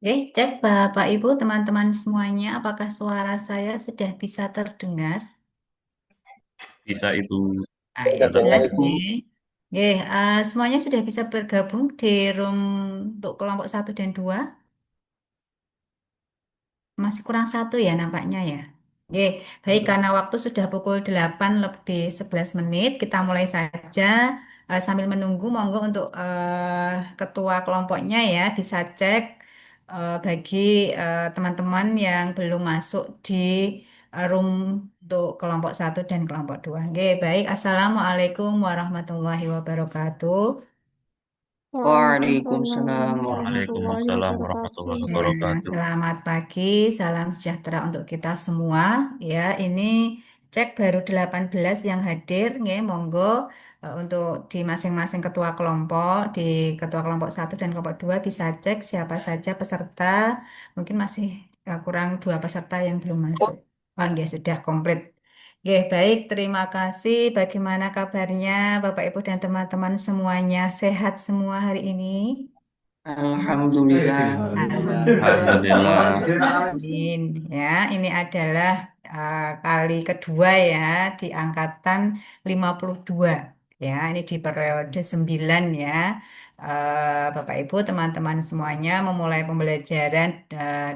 Cek Bapak Ibu, teman-teman semuanya, apakah suara saya sudah bisa terdengar? Bisa Ibu Ya, catat jelas Ibu. nih. Semuanya sudah bisa bergabung di room untuk kelompok 1 dan 2. Masih kurang satu ya nampaknya ya. Oke, baik karena waktu sudah pukul 8 lebih 11 menit, kita mulai saja. Sambil menunggu, monggo untuk ketua kelompoknya ya bisa cek bagi teman-teman yang belum masuk di room untuk kelompok 1 dan kelompok 2. Oke, baik. Assalamualaikum warahmatullahi wabarakatuh. Waalaikumsalam warahmatullahi Waalaikumsalam wabarakatuh. warahmatullahi Ya, wabarakatuh. selamat pagi, salam sejahtera untuk kita semua. Ya, ini cek baru 18 yang hadir, nggih, monggo untuk di masing-masing ketua kelompok, di ketua kelompok 1 dan kelompok 2 bisa cek siapa saja peserta. Mungkin masih kurang 2 peserta yang belum masuk. Oh, nggih, sudah komplit. Nggih, baik, terima kasih. Bagaimana kabarnya Bapak Ibu dan teman-teman semuanya? Sehat semua hari ini? Alhamdulillah. Alhamdulillah. Alhamdulillah. Amin. Ya, ini adalah kali kedua ya di angkatan 52. Ya, ini di periode 9 ya. Bapak Ibu, teman-teman semuanya memulai pembelajaran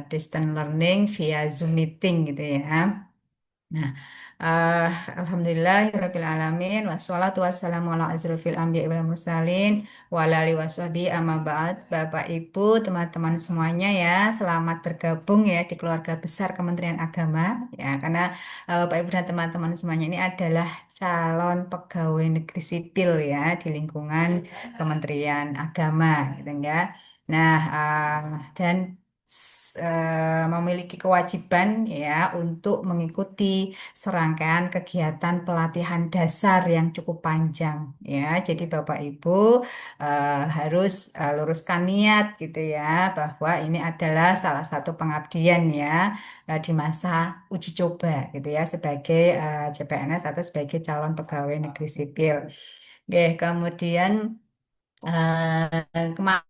distance learning via Zoom meeting gitu ya. Nah, eh, Alhamdulillahirabbil alamin wassalatu wassalamu ala asrofil anbiya'i wal mursalin wa ala alihi washabihi amma ba'd. Bapak Ibu, teman-teman semuanya ya, selamat bergabung ya di keluarga besar Kementerian Agama ya, karena Bapak Ibu dan teman-teman semuanya ini adalah calon pegawai negeri sipil ya di lingkungan Kementerian Agama gitu ya. Nah, dan memiliki kewajiban ya untuk mengikuti serangkaian kegiatan pelatihan dasar yang cukup panjang ya. Jadi Bapak Ibu harus luruskan niat gitu ya bahwa ini adalah salah satu pengabdian ya di masa uji coba gitu ya sebagai CPNS atau sebagai calon pegawai negeri sipil. Oke, kemudian kemarin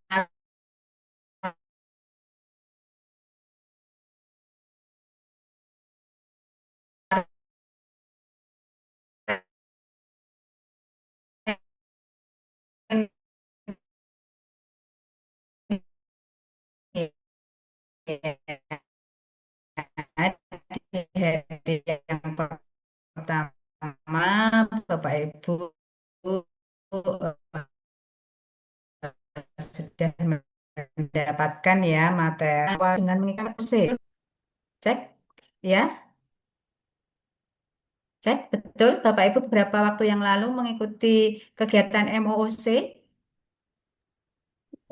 di hari yang pertama Bapak Ibu sudah mendapatkan ya materi dengan mengikuti kursus. Cek ya, cek betul Bapak Ibu beberapa waktu yang lalu mengikuti kegiatan MOOC.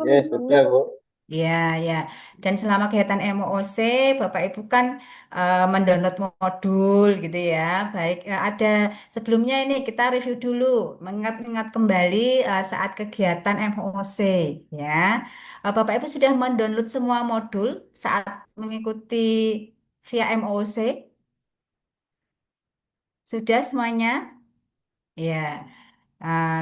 Yes, sudah, Bu. Ya, ya. Dan selama kegiatan MOOC, Bapak Ibu kan mendownload modul gitu ya. Baik, ada sebelumnya ini kita review dulu, mengingat-ingat kembali saat kegiatan MOOC ya. Bapak Ibu sudah mendownload semua modul saat mengikuti via MOOC? Sudah semuanya? Ya.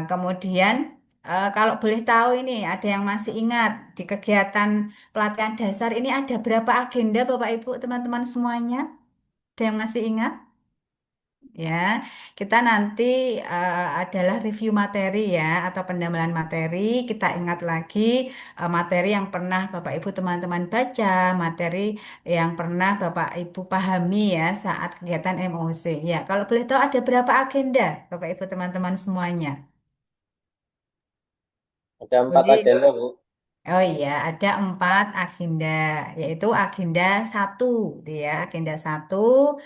Kemudian, kalau boleh tahu ini, ada yang masih ingat di kegiatan pelatihan dasar ini ada berapa agenda Bapak Ibu teman-teman semuanya? Ada yang masih ingat? Ya, kita nanti adalah review materi ya atau pendalaman materi. Kita ingat lagi materi yang pernah Bapak Ibu teman-teman baca, materi yang pernah Bapak Ibu pahami ya saat kegiatan MOC. Ya, kalau boleh tahu ada berapa agenda Bapak Ibu teman-teman semuanya? Ada 4 Boleh. agenda, Bu. Oh iya, ada 4 agenda, yaitu agenda satu, gitu ya. Agenda satu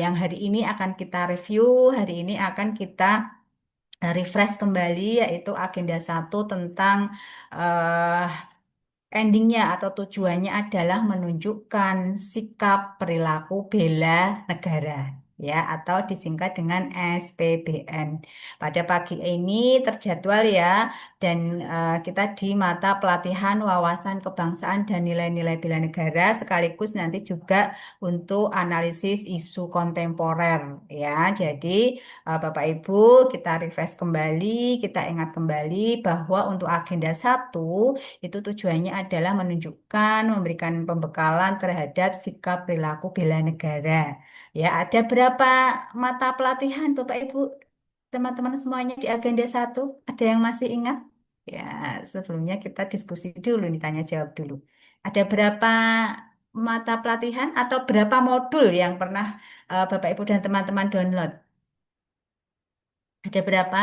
yang hari ini akan kita review, hari ini akan kita refresh kembali, yaitu agenda satu tentang eh, endingnya atau tujuannya adalah menunjukkan sikap perilaku bela negara ya atau disingkat dengan SPBN. Pada pagi ini terjadwal ya dan kita di mata pelatihan wawasan kebangsaan dan nilai-nilai bela negara sekaligus nanti juga untuk analisis isu kontemporer ya. Jadi Bapak Ibu kita refresh kembali, kita ingat kembali bahwa untuk agenda satu itu tujuannya adalah menunjukkan, memberikan pembekalan terhadap sikap perilaku bela negara. Ya, ada berapa mata pelatihan Bapak Ibu, teman-teman semuanya di agenda satu? Ada yang masih ingat? Ya, sebelumnya kita diskusi dulu nih, tanya jawab dulu. Ada berapa mata pelatihan atau berapa modul yang pernah Bapak Ibu dan teman-teman download? Ada berapa?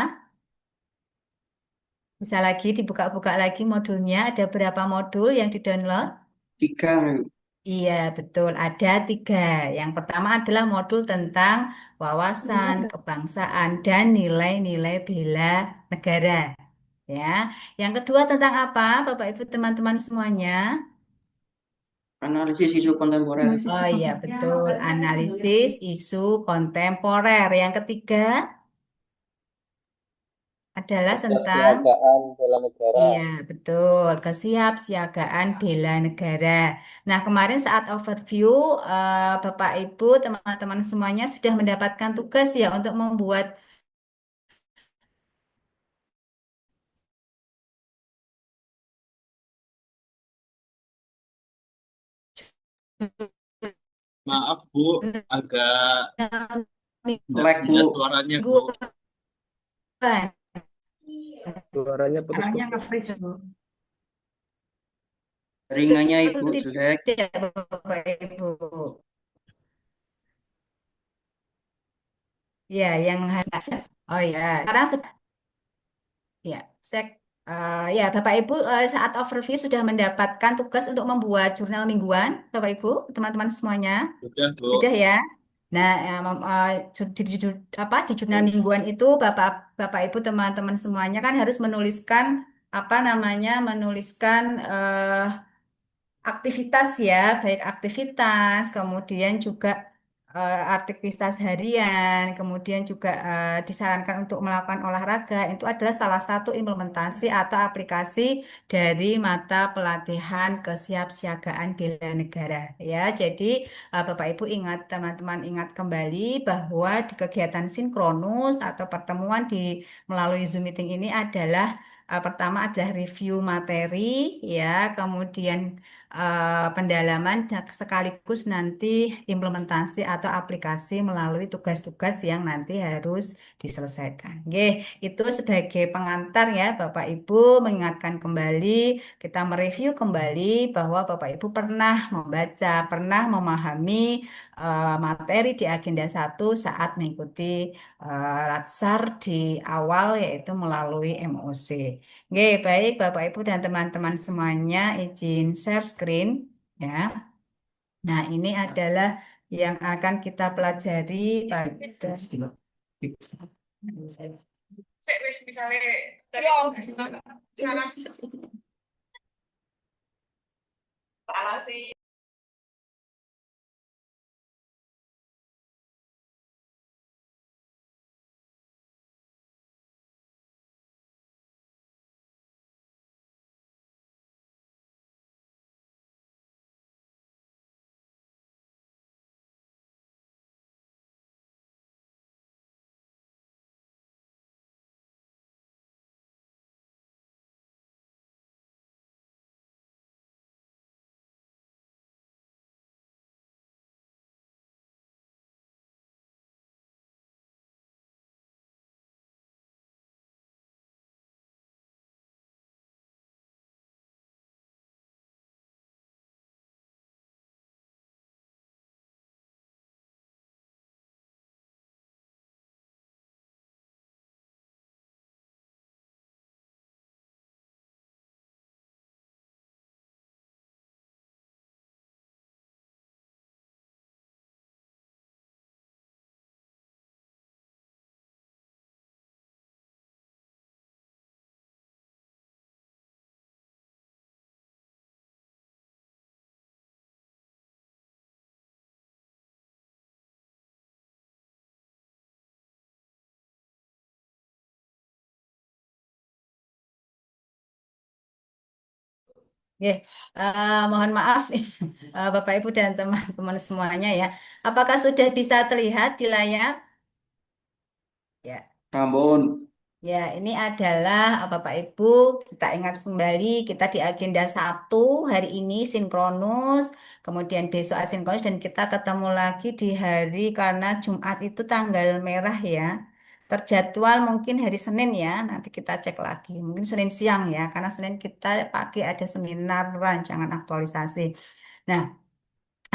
Bisa lagi dibuka-buka lagi modulnya. Ada berapa modul yang di-download? 3. Iya, betul. Ada 3. Yang pertama adalah modul tentang wawasan, kebangsaan, dan nilai-nilai bela negara. Ya. Yang kedua tentang apa, Bapak Ibu teman-teman semuanya? Analisis isu kontemporer. Oh iya, betul. Analisis isu kontemporer. Yang ketiga adalah tentang Kesiapsiagaan bela negara. iya, betul. Kesiapsiagaan bela negara. Nah, kemarin saat overview, Bapak Ibu, teman-teman semuanya sudah mendapatkan tugas ya untuk membuat Maaf, Bu, agak jurnal tidak Lag, jelas Bu. suaranya, Bu. mingguan. Suaranya Anaknya putus-putus. nge-freeze, Bu. Jaringannya Ibu Betul jelek. tidak, Bapak Ibu? Ya, yang oh ya, sekarang sudah ya, ya Bapak Ibu saat overview sudah mendapatkan tugas untuk membuat jurnal mingguan, Bapak Ibu, teman-teman semuanya. Sudah, Bu. Sudah ya. Nah, apa di jurnal mingguan itu Bapak Ibu teman-teman semuanya kan harus menuliskan apa namanya? Menuliskan aktivitas ya, baik aktivitas, kemudian juga aktivitas harian, kemudian juga disarankan untuk melakukan olahraga. Itu adalah salah satu implementasi atau aplikasi dari mata pelatihan kesiapsiagaan bela negara. Ya, jadi Bapak Ibu ingat, teman-teman ingat kembali bahwa di kegiatan sinkronus atau pertemuan di melalui Zoom meeting ini adalah pertama adalah review materi, ya, kemudian pendalaman dan sekaligus nanti implementasi atau aplikasi melalui tugas-tugas yang nanti harus diselesaikan. Oke, itu sebagai pengantar ya Bapak Ibu, mengingatkan kembali, kita mereview kembali bahwa Bapak Ibu pernah membaca, pernah memahami materi di agenda 1 saat mengikuti latsar di awal yaitu melalui MOC. Oke, baik Bapak Ibu dan teman-teman semuanya, izin share screen ya. Nah, ini adalah yang akan kita pelajari pada Oke, mohon maaf Bapak Ibu dan teman-teman semuanya ya. Apakah sudah bisa terlihat di layar? Ya. Rambon. Ya, ini adalah Bapak Ibu, kita ingat kembali kita di agenda 1 hari ini sinkronus, kemudian besok asinkronus dan kita ketemu lagi di hari karena Jumat itu tanggal merah ya. Terjadwal mungkin hari Senin ya, nanti kita cek lagi. Mungkin Senin siang ya, karena Senin kita pakai ada seminar rancangan aktualisasi. Nah,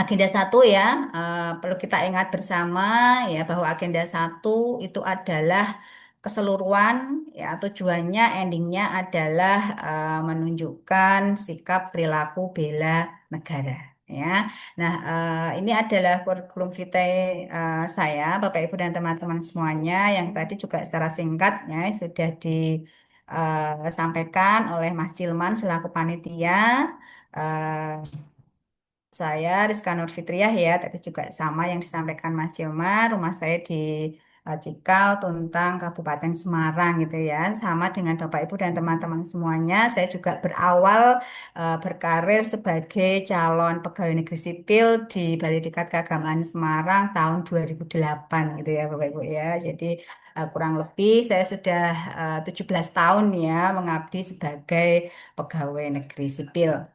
Agenda 1 ya, perlu kita ingat bersama ya bahwa agenda 1 itu adalah keseluruhan ya tujuannya endingnya adalah menunjukkan sikap perilaku bela negara ya. Nah, ini adalah kurikulum vitae saya Bapak Ibu dan teman-teman semuanya yang tadi juga secara singkat ya sudah disampaikan oleh Mas Cilman selaku panitia. Eh, saya Rizka Nur Fitriah ya, tadi juga sama yang disampaikan Mas Cilmar, rumah saya di Cikal, Tuntang, Kabupaten Semarang gitu ya. Sama dengan Bapak Ibu dan teman-teman semuanya, saya juga berawal berkarir sebagai calon pegawai negeri sipil di Balai Diklat Keagamaan Semarang tahun 2008 gitu ya Bapak Ibu ya. Jadi kurang lebih saya sudah 17 tahun ya mengabdi sebagai pegawai negeri sipil.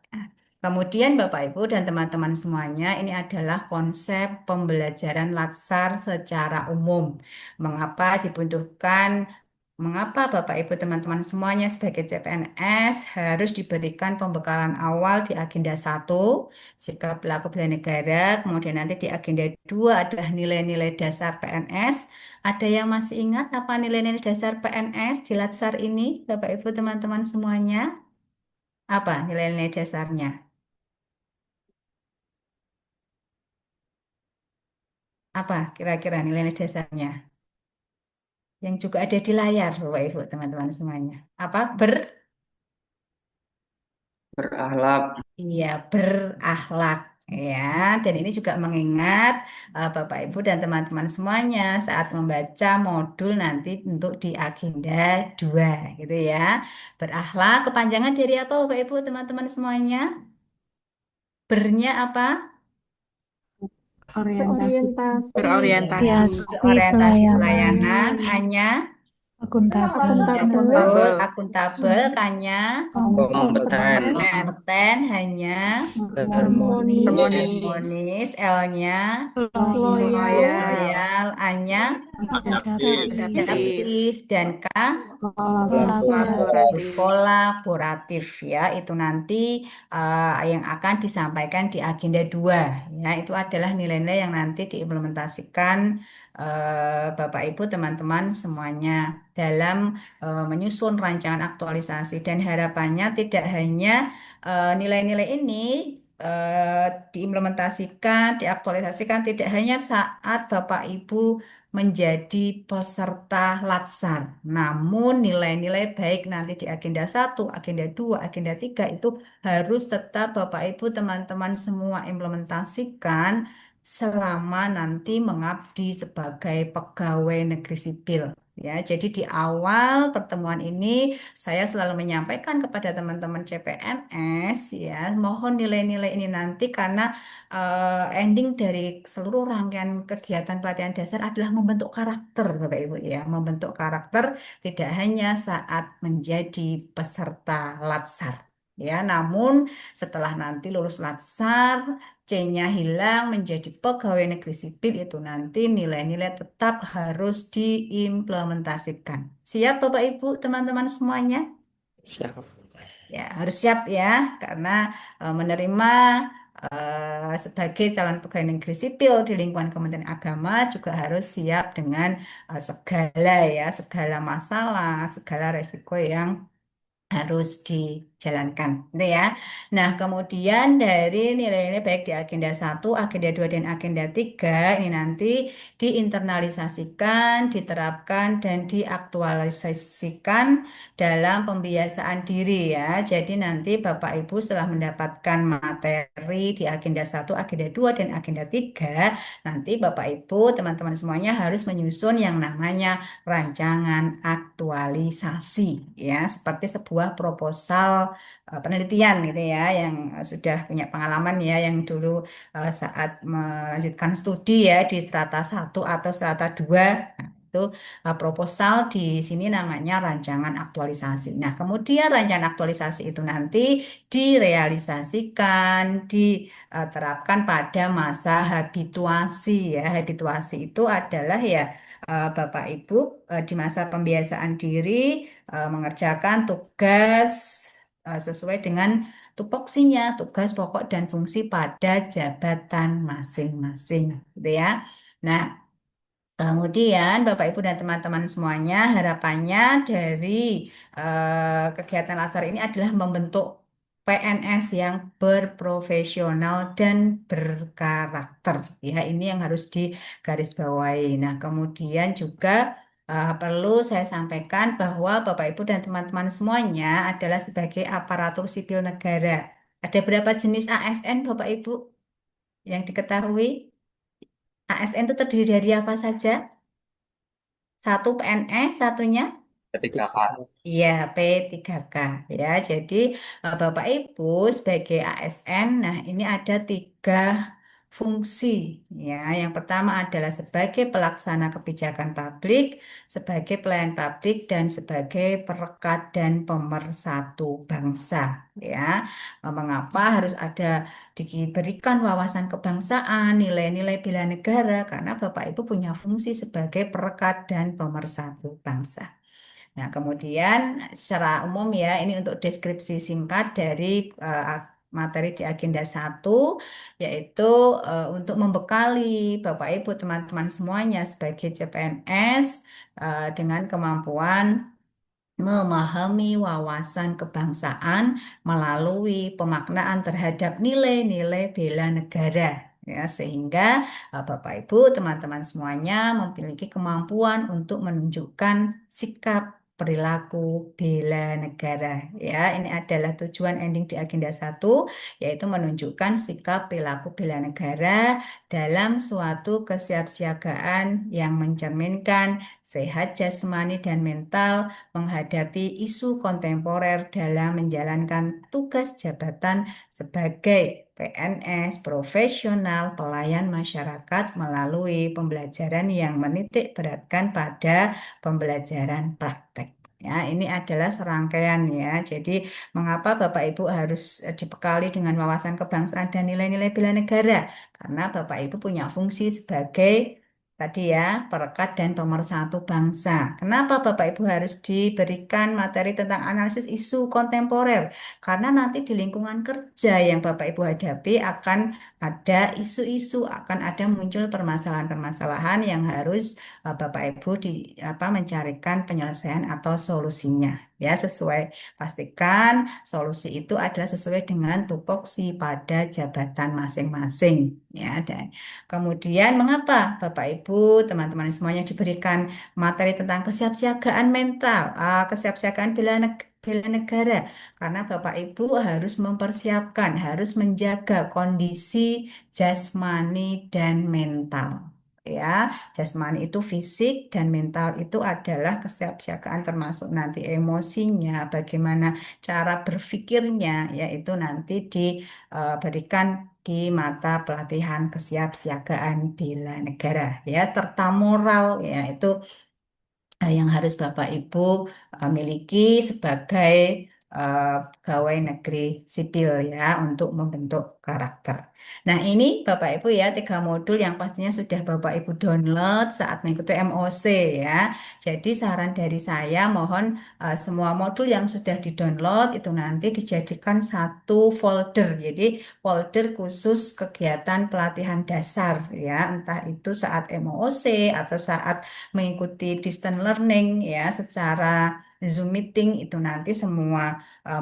Kemudian Bapak Ibu dan teman-teman semuanya, ini adalah konsep pembelajaran latsar secara umum. Mengapa dibutuhkan, mengapa Bapak Ibu teman-teman semuanya sebagai CPNS harus diberikan pembekalan awal di agenda 1, sikap pelaku bela negara, kemudian nanti di agenda 2 adalah nilai-nilai dasar PNS. Ada yang masih ingat apa nilai-nilai dasar PNS di latsar ini, Bapak Ibu teman-teman semuanya? Apa nilai-nilai dasarnya? Apa kira-kira nilai dasarnya? Yang juga ada di layar, Bapak Ibu, teman-teman semuanya. Apa? Berakhlak. Iya, berakhlak. Ya, dan ini juga mengingat Bapak Ibu dan teman-teman semuanya saat membaca modul nanti untuk di agenda 2 gitu ya. Berakhlak kepanjangan dari apa Bapak Ibu teman-teman semuanya? Bernya apa? Orientasi. Iya, Berorientasi. Orientasi orientasi pelayanan. pelayanan. Hanya Betul, akuntabel, kanya, kompeten, kompeten, hanya, harmonis, harmonis, L-nya, loyal, A-nya, adaptif, adaptif, dan K, kolaboratif, kolaboratif ya. Itu nanti yang akan disampaikan di agenda 2 ya. Itu adalah nilai-nilai yang nanti diimplementasikan Bapak Ibu teman-teman semuanya dalam menyusun rancangan aktualisasi, dan harapannya tidak hanya nilai-nilai ini diimplementasikan, diaktualisasikan tidak hanya saat Bapak Ibu menjadi peserta Latsar, namun nilai-nilai baik nanti di agenda 1, agenda 2, agenda 3 itu harus tetap Bapak Ibu teman-teman semua implementasikan selama nanti mengabdi sebagai pegawai negeri sipil. Ya, jadi di awal pertemuan ini saya selalu menyampaikan kepada teman-teman CPNS ya, mohon nilai-nilai ini nanti karena ending dari seluruh rangkaian kegiatan pelatihan dasar adalah membentuk karakter, Bapak Ibu ya, membentuk karakter tidak hanya saat menjadi peserta Latsar. Ya, namun setelah nanti lulus Latsar, C-nya hilang menjadi pegawai negeri sipil, itu nanti nilai-nilai tetap harus diimplementasikan. Siap Bapak Ibu, teman-teman semuanya? siap. Ya, harus siap ya, karena menerima sebagai calon pegawai negeri sipil di lingkungan Kementerian Agama juga harus siap dengan segala ya, segala masalah, segala resiko yang harus dijalankan, gitu ya. Nah, kemudian dari nilai-nilai baik di agenda 1, agenda 2, dan agenda 3 ini nanti diinternalisasikan, diterapkan, dan diaktualisasikan dalam pembiasaan diri ya. Jadi nanti Bapak Ibu setelah mendapatkan materi di agenda 1, agenda 2, dan agenda 3, nanti Bapak Ibu teman-teman semuanya harus menyusun yang namanya rancangan aktualisasi ya, seperti sebuah proposal penelitian gitu ya, yang sudah punya pengalaman ya, yang dulu saat melanjutkan studi ya di strata 1 atau strata 2. Nah, itu proposal di sini namanya rancangan aktualisasi. Nah, kemudian rancangan aktualisasi itu nanti direalisasikan, diterapkan pada masa habituasi ya. Habituasi itu adalah ya Bapak Ibu di masa pembiasaan diri mengerjakan tugas sesuai dengan tupoksinya, tugas pokok dan fungsi pada jabatan masing-masing, gitu ya. Nah, kemudian Bapak Ibu dan teman-teman semuanya, harapannya dari kegiatan Lasar ini adalah membentuk PNS yang berprofesional dan berkarakter. Ya, ini yang harus digarisbawahi. Nah, kemudian juga perlu saya sampaikan bahwa Bapak Ibu dan teman-teman semuanya adalah sebagai aparatur sipil negara. Ada berapa jenis ASN Bapak Ibu yang diketahui? ASN itu terdiri dari apa saja? Satu PNS, satunya P3K, iya P3K ya. Jadi Bapak Ibu sebagai ASN, nah ini ada 3 fungsi ya. Yang pertama adalah sebagai pelaksana kebijakan publik, sebagai pelayan publik, dan sebagai perekat dan pemersatu bangsa ya. Mengapa harus ada diberikan wawasan kebangsaan, nilai-nilai bela negara? Karena Bapak Ibu punya fungsi sebagai perekat dan pemersatu bangsa. Nah, kemudian secara umum ya, ini untuk deskripsi singkat dari materi di agenda 1, yaitu untuk membekali Bapak Ibu teman-teman semuanya sebagai CPNS dengan kemampuan memahami wawasan kebangsaan melalui pemaknaan terhadap nilai-nilai bela negara. Ya, sehingga Bapak Ibu, teman-teman semuanya memiliki kemampuan untuk menunjukkan sikap perilaku bela negara. Ya, ini adalah tujuan ending di agenda 1, yaitu menunjukkan sikap perilaku bela negara dalam suatu kesiapsiagaan yang mencerminkan sehat jasmani dan mental menghadapi isu kontemporer dalam menjalankan tugas jabatan sebagai PNS, profesional, pelayan masyarakat melalui pembelajaran yang menitik beratkan pada pembelajaran praktek. Ya, ini adalah serangkaian ya. Jadi, mengapa Bapak Ibu harus dibekali dengan wawasan kebangsaan dan nilai-nilai bela negara? Karena Bapak Ibu punya fungsi sebagai tadi ya, perekat dan pemersatu bangsa. Kenapa Bapak Ibu harus diberikan materi tentang analisis isu kontemporer? Karena nanti di lingkungan kerja yang Bapak Ibu hadapi akan ada isu-isu, akan ada muncul permasalahan-permasalahan yang harus Bapak Ibu mencarikan penyelesaian atau solusinya. Ya, sesuai pastikan solusi itu adalah sesuai dengan tupoksi pada jabatan masing-masing. Ya, dan kemudian mengapa Bapak Ibu, teman-teman semuanya diberikan materi tentang kesiapsiagaan mental, kesiapsiagaan bela negara? Karena Bapak Ibu harus mempersiapkan, harus menjaga kondisi jasmani dan mental. Ya, jasmani itu fisik dan mental itu adalah kesiapsiagaan termasuk nanti emosinya, bagaimana cara berpikirnya, yaitu nanti diberikan di mata pelatihan kesiapsiagaan bela negara. Ya, serta moral, yaitu yang harus Bapak Ibu miliki sebagai pegawai negeri sipil ya untuk membentuk karakter. Nah, ini Bapak Ibu ya 3 modul yang pastinya sudah Bapak Ibu download saat mengikuti MOC ya. Jadi saran dari saya mohon semua modul yang sudah di-download itu nanti dijadikan satu folder. Jadi folder khusus kegiatan pelatihan dasar ya, entah itu saat MOC atau saat mengikuti distance learning ya secara Zoom meeting itu nanti semua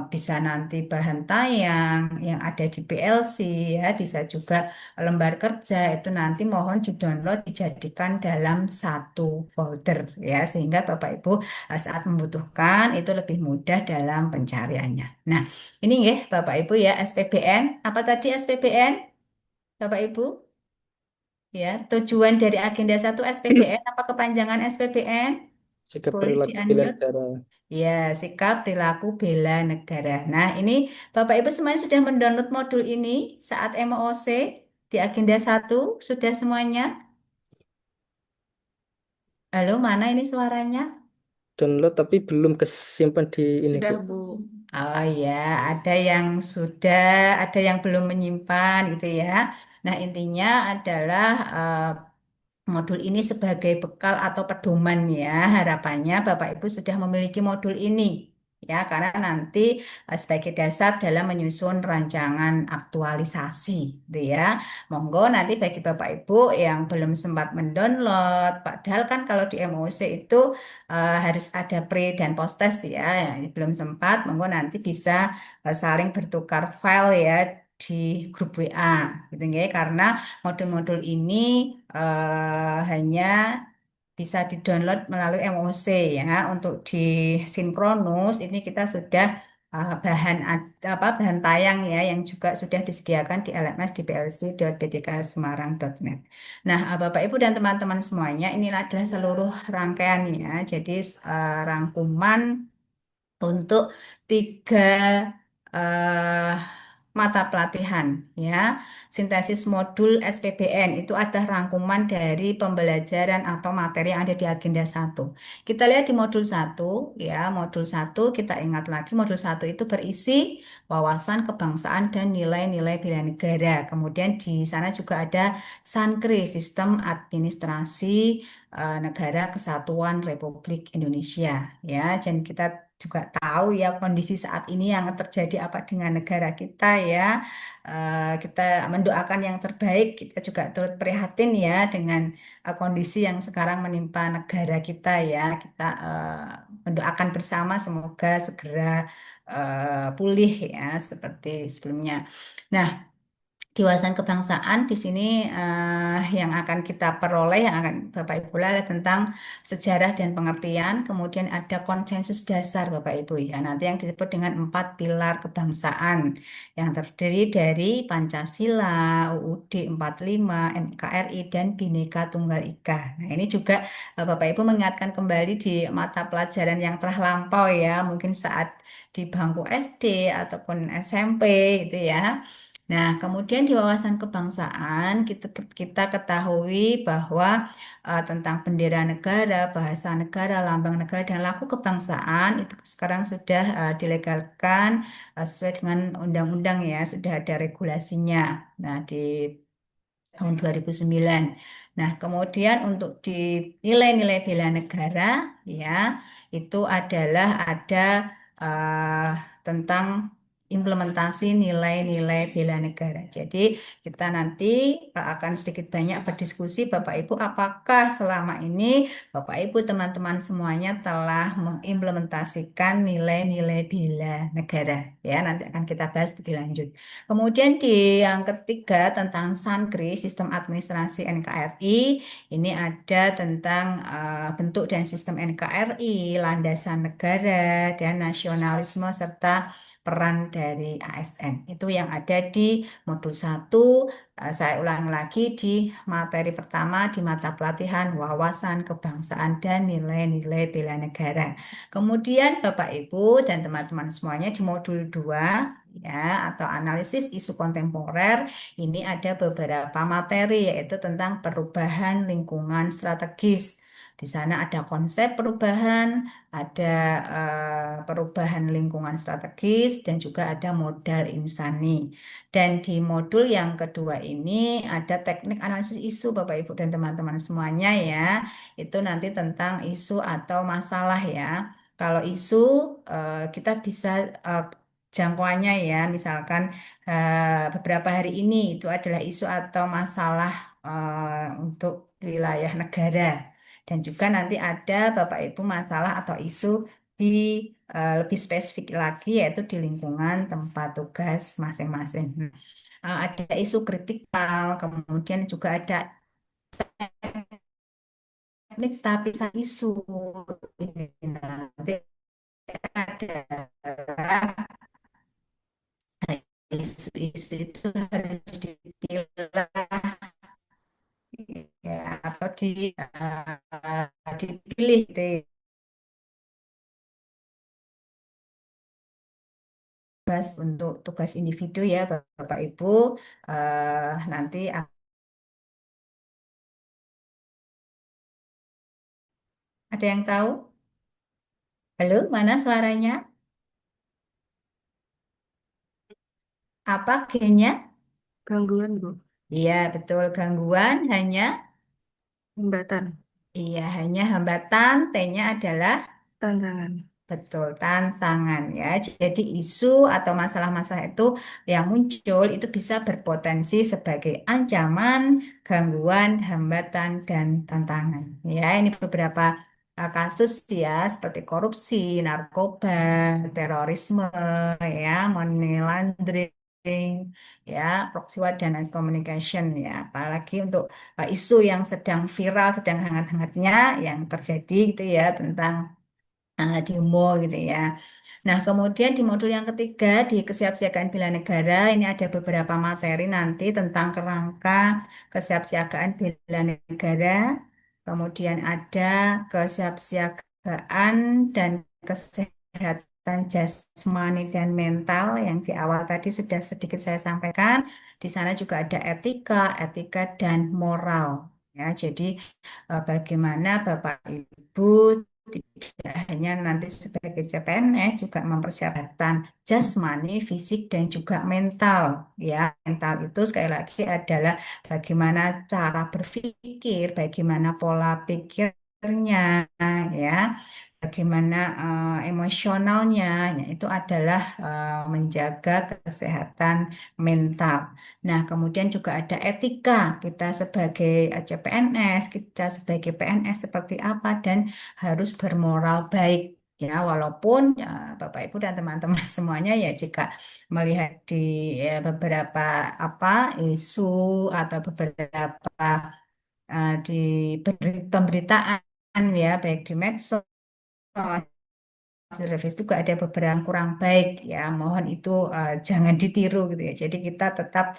bisa nanti bahan tayang yang ada di PLC ya, bisa juga lembar kerja itu nanti mohon di-download dijadikan dalam satu folder ya sehingga Bapak Ibu saat membutuhkan itu lebih mudah dalam pencariannya. Nah, ini ya Bapak Ibu ya SPBN. Apa tadi SPBN? Bapak Ibu? Ya, tujuan dari agenda 1 SPBN apa kepanjangan SPBN? Sikap Boleh perilaku bela di-unmute. negara. Ya, sikap perilaku bela negara. Nah, ini Bapak Ibu semuanya sudah mendownload modul ini saat MOC di agenda 1 sudah semuanya? Halo, mana ini suaranya? Download tapi belum kesimpan di ini, Sudah, Bu. Bu. Oh ya, ada yang sudah, ada yang belum menyimpan gitu ya. Nah, intinya adalah modul ini sebagai bekal atau pedoman ya. Harapannya Bapak Ibu sudah memiliki modul ini ya karena nanti sebagai dasar dalam menyusun rancangan aktualisasi gitu ya. Monggo nanti bagi Bapak Ibu yang belum sempat mendownload, padahal kan kalau di MOC itu harus ada pre dan post test ya. Yang belum sempat, monggo nanti bisa saling bertukar file ya di grup WA gitu ya karena modul-modul ini hanya bisa di-download melalui MOC ya. Untuk di Sinkronus ini kita sudah bahan tayang ya yang juga sudah disediakan di LMS di plc.bdksemarang.net. Nah, Bapak Ibu dan teman-teman semuanya, inilah adalah seluruh rangkaiannya. Jadi rangkuman untuk 3 mata pelatihan ya. Sintesis modul SPBN itu ada rangkuman dari pembelajaran atau materi yang ada di agenda 1. Kita lihat di modul 1 ya, modul 1 kita ingat lagi modul 1 itu berisi wawasan kebangsaan dan nilai-nilai bela negara. Kemudian di sana juga ada SANKRI, Sistem Administrasi Negara Kesatuan Republik Indonesia ya. Dan kita juga tahu ya kondisi saat ini yang terjadi apa dengan negara kita ya. Kita mendoakan yang terbaik, kita juga turut prihatin ya dengan kondisi yang sekarang menimpa negara kita ya. Kita mendoakan bersama semoga segera pulih ya seperti sebelumnya. Nah, Kewawasan kebangsaan di sini yang akan kita peroleh, yang akan Bapak Ibu adalah tentang sejarah dan pengertian, kemudian ada konsensus dasar Bapak Ibu ya, nanti yang disebut dengan 4 pilar kebangsaan yang terdiri dari Pancasila, UUD 45, NKRI, dan Bhinneka Tunggal Ika. Nah, ini juga Bapak Ibu mengingatkan kembali di mata pelajaran yang telah lampau ya, mungkin saat di bangku SD ataupun SMP gitu ya. Nah, kemudian di wawasan kebangsaan kita ketahui bahwa tentang bendera negara, bahasa negara, lambang negara, dan laku kebangsaan itu sekarang sudah dilegalkan sesuai dengan undang-undang ya, sudah ada regulasinya. Nah, di tahun 2009. Nah, kemudian untuk di nilai-nilai bela negara ya, itu adalah ada eh, tentang implementasi nilai-nilai bela negara. Jadi, kita nanti akan sedikit banyak berdiskusi Bapak Ibu apakah selama ini Bapak Ibu teman-teman semuanya telah mengimplementasikan nilai-nilai bela negara. Ya, nanti akan kita bahas lebih lanjut. Kemudian di yang ketiga tentang SANKRI, Sistem Administrasi NKRI, ini ada tentang bentuk dan sistem NKRI, landasan negara, dan nasionalisme serta peran dari ASN. Itu yang ada di modul 1. Saya ulang lagi di materi pertama di mata pelatihan wawasan kebangsaan dan nilai-nilai bela negara. Kemudian Bapak Ibu dan teman-teman semuanya di modul 2 ya atau analisis isu kontemporer ini ada beberapa materi yaitu tentang perubahan lingkungan strategis. Di sana ada konsep perubahan, ada perubahan lingkungan strategis dan juga ada modal insani. Dan di modul yang kedua ini ada teknik analisis isu Bapak Ibu dan teman-teman semuanya ya. Itu nanti tentang isu atau masalah ya. Kalau isu kita bisa jangkauannya ya, misalkan beberapa hari ini itu adalah isu atau masalah untuk wilayah negara. Dan juga nanti ada Bapak Ibu masalah atau isu di lebih spesifik lagi yaitu di lingkungan tempat tugas masing-masing. Ada isu kritikal, kemudian juga ada teknik tapisan isu. Nanti ada isu-isu itu harus dipilah ya atau dipilih gitu ya. Tugas untuk tugas individu ya Bapak Ibu nanti ada yang tahu? Halo, mana suaranya? Apa gennya? Gangguan, Bu. Iya, betul gangguan hanya Hambatan, iya hanya hambatan, T-nya adalah tantangan. betul, tantangan ya. Jadi isu atau masalah-masalah itu yang muncul itu bisa berpotensi sebagai ancaman, gangguan, hambatan, dan tantangan. Ya, ini beberapa kasus ya seperti korupsi, narkoba, terorisme, ya, money laundering, ya, proxy war dan mass communication ya. Apalagi untuk isu yang sedang viral, sedang hangat-hangatnya yang terjadi gitu ya tentang demo gitu ya. Nah, kemudian di modul yang ketiga di kesiapsiagaan bela negara ini ada beberapa materi nanti tentang kerangka kesiapsiagaan bela negara. Kemudian ada kesiapsiagaan dan kesehatan jasmani dan mental yang di awal tadi sudah sedikit saya sampaikan. Di sana juga ada etika, etika dan moral. Ya, jadi bagaimana Bapak Ibu tidak hanya nanti sebagai CPNS juga mempersiapkan jasmani, fisik dan juga mental. Ya, mental itu sekali lagi adalah bagaimana cara berpikir, bagaimana pola pikirnya, ya, bagaimana emosionalnya, ya, itu adalah menjaga kesehatan mental. Nah, kemudian juga ada etika kita sebagai CPNS, kita sebagai PNS seperti apa dan harus bermoral baik. Ya, walaupun ya, Bapak Ibu dan teman-teman semuanya ya jika melihat di beberapa apa isu atau beberapa di pemberitaan ya baik di medsos hasil revisi juga ada beberapa yang kurang baik ya. Mohon itu jangan ditiru gitu ya. Jadi kita tetap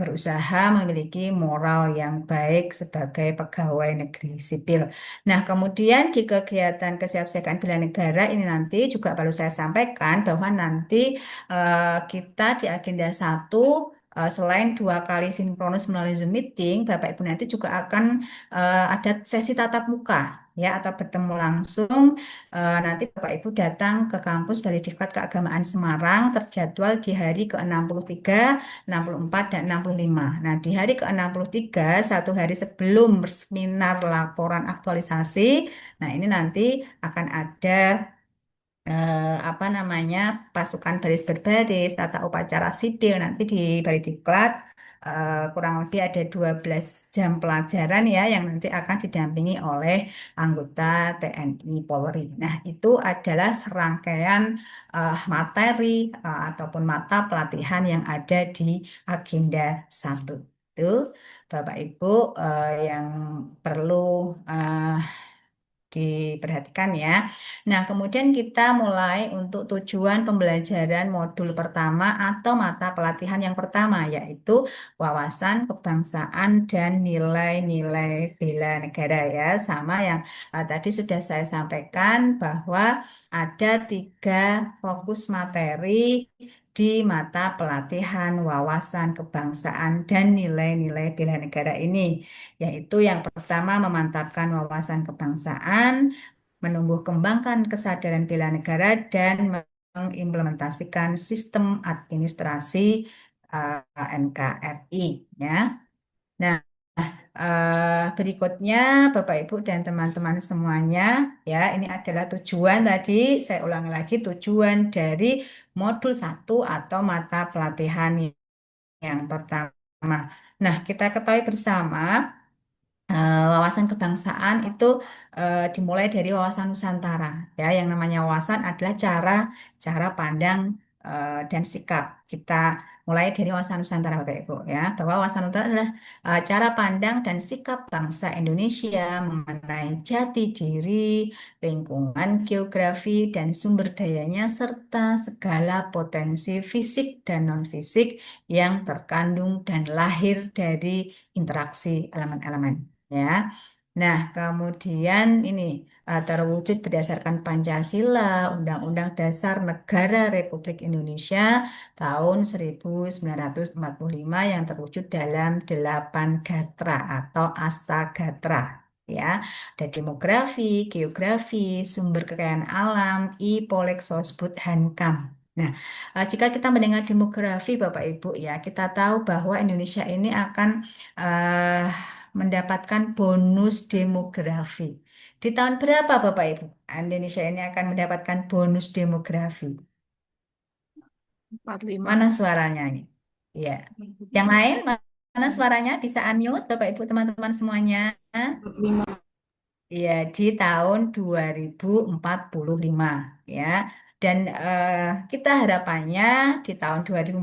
berusaha memiliki moral yang baik sebagai pegawai negeri sipil. Nah, kemudian di kegiatan kesiapsiagaan bela negara ini nanti juga perlu saya sampaikan bahwa nanti kita di agenda 1 selain 2 kali sinkronus melalui Zoom meeting, Bapak Ibu nanti juga akan ada sesi tatap muka ya atau bertemu langsung. Nanti Bapak Ibu datang ke kampus dari Diklat Keagamaan Semarang terjadwal di hari ke-63, 64, dan 65. Nah, di hari ke-63, 1 hari sebelum seminar laporan aktualisasi, nah ini nanti akan ada apa namanya pasukan baris berbaris, tata upacara sipil nanti di Baridiklat kurang lebih ada 12 jam pelajaran ya yang nanti akan didampingi oleh anggota TNI Polri. Nah, itu adalah serangkaian materi ataupun mata pelatihan yang ada di agenda 1. Itu Bapak Ibu yang perlu eh, diperhatikan ya. Nah, kemudian kita mulai untuk tujuan pembelajaran modul pertama atau mata pelatihan yang pertama, yaitu wawasan kebangsaan dan nilai-nilai bela negara ya. Sama yang tadi sudah saya sampaikan bahwa ada 3 fokus materi di mata pelatihan wawasan kebangsaan dan nilai-nilai bela negara ini, yaitu yang pertama memantapkan wawasan kebangsaan, menumbuh kembangkan kesadaran bela negara, dan mengimplementasikan sistem administrasi NKRI ya. Nah, berikutnya Bapak Ibu dan teman-teman semuanya ya, ini adalah tujuan tadi, saya ulangi lagi tujuan dari modul 1 atau mata pelatihan yang pertama. Nah, kita ketahui bersama wawasan kebangsaan itu dimulai dari wawasan Nusantara ya. Yang namanya wawasan adalah cara pandang dan sikap kita, mulai dari wawasan Nusantara Bapak Ibu ya, bahwa wawasan Nusantara adalah cara pandang dan sikap bangsa Indonesia mengenai jati diri, lingkungan geografi dan sumber dayanya, serta segala potensi fisik dan non fisik yang terkandung dan lahir dari interaksi elemen-elemen ya. Nah, kemudian ini terwujud berdasarkan Pancasila, Undang-Undang Dasar Negara Republik Indonesia tahun 1945 yang terwujud dalam 8 gatra atau Astagatra. Ya, ada demografi, geografi, sumber kekayaan alam, Polek, Sosbud, Hankam. Nah, jika kita mendengar demografi, Bapak Ibu ya, kita tahu bahwa Indonesia ini akan eh, mendapatkan bonus demografi. Di tahun berapa Bapak Ibu? Indonesia ini akan mendapatkan bonus demografi. 45. Mana suaranya ini? Ya. Yang lain mana suaranya? Bisa unmute Bapak Ibu teman-teman semuanya. 45. Ya, di tahun 2045 ya. Dan kita harapannya di tahun 2045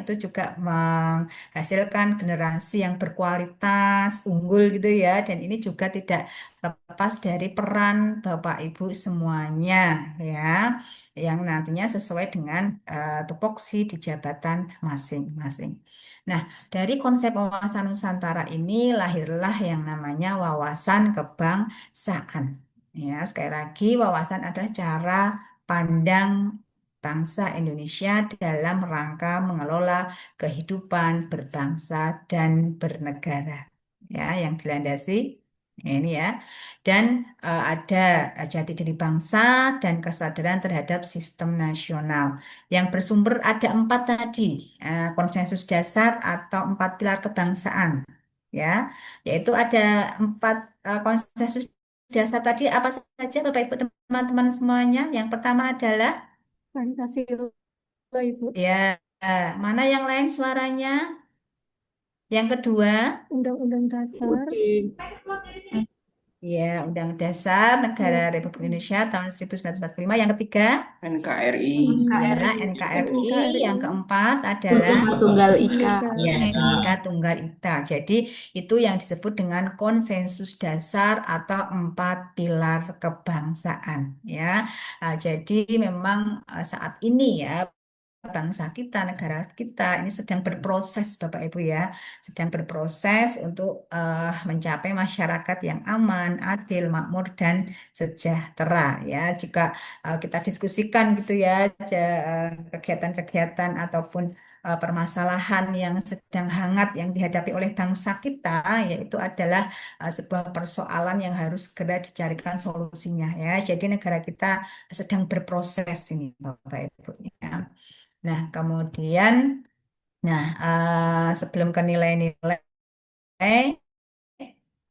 itu juga menghasilkan generasi yang berkualitas, unggul gitu ya. Dan ini juga tidak lepas dari peran Bapak Ibu semuanya ya, yang nantinya sesuai dengan tupoksi di jabatan masing-masing. Nah, dari konsep wawasan Nusantara ini lahirlah yang namanya wawasan kebangsaan. Ya, sekali lagi wawasan adalah cara pandang bangsa Indonesia dalam rangka mengelola kehidupan berbangsa dan bernegara. Ya, yang dilandasi ini ya. Dan ada jati diri bangsa dan kesadaran terhadap sistem nasional yang bersumber ada 4 tadi, konsensus dasar atau 4 pilar kebangsaan ya, yaitu ada 4 konsensus dasar tadi apa saja Bapak Ibu teman-teman semuanya. Yang pertama adalah Pancasila, Ibu. ya, mana yang lain suaranya? Yang kedua Undang-Undang Dasar. Ya, Undang Dasar Negara Ya, Republik Indonesia tahun 1945. Yang ketiga, NKRI. ya, NKRI, NKRI. Yang NKRI, keempat adalah Bhinneka Tunggal Ika. Bhinneka ya, Tunggal Bhinneka Ika. Tunggal Ika. Jadi itu yang disebut dengan konsensus dasar atau empat pilar kebangsaan. Ya, jadi memang saat ini ya bangsa kita, negara kita ini sedang berproses, Bapak Ibu ya, sedang berproses untuk mencapai masyarakat yang aman, adil, makmur, dan sejahtera ya. Jika kita diskusikan gitu ya kegiatan-kegiatan ataupun permasalahan yang sedang hangat yang dihadapi oleh bangsa kita, yaitu adalah sebuah persoalan yang harus segera dicarikan solusinya ya. Jadi negara kita sedang berproses ini, Bapak Ibu ya. Nah, kemudian, sebelum ke nilai-nilai,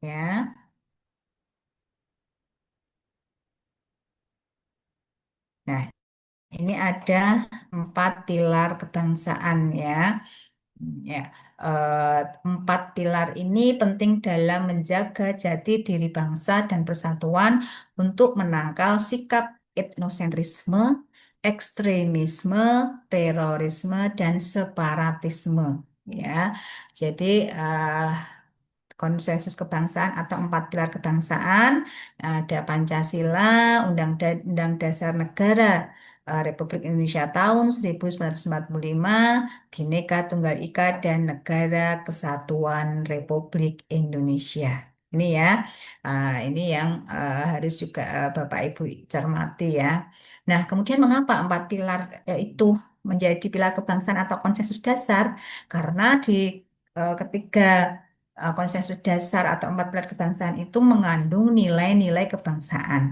ya, nah, ini ada empat pilar kebangsaan, ya. Ya, eh, empat pilar ini penting dalam menjaga jati diri bangsa dan persatuan untuk menangkal sikap etnosentrisme, ekstremisme, terorisme, dan separatisme. Ya, jadi konsensus kebangsaan atau empat pilar kebangsaan ada Pancasila, Undang Dasar Negara Republik Indonesia tahun 1945, Bhinneka Tunggal Ika dan Negara Kesatuan Republik Indonesia. Ini ya, ini yang harus juga Bapak Ibu cermati ya. Nah, kemudian mengapa empat pilar itu menjadi pilar kebangsaan atau konsensus dasar? Karena di ketiga konsensus dasar atau empat pilar kebangsaan itu mengandung nilai-nilai kebangsaan.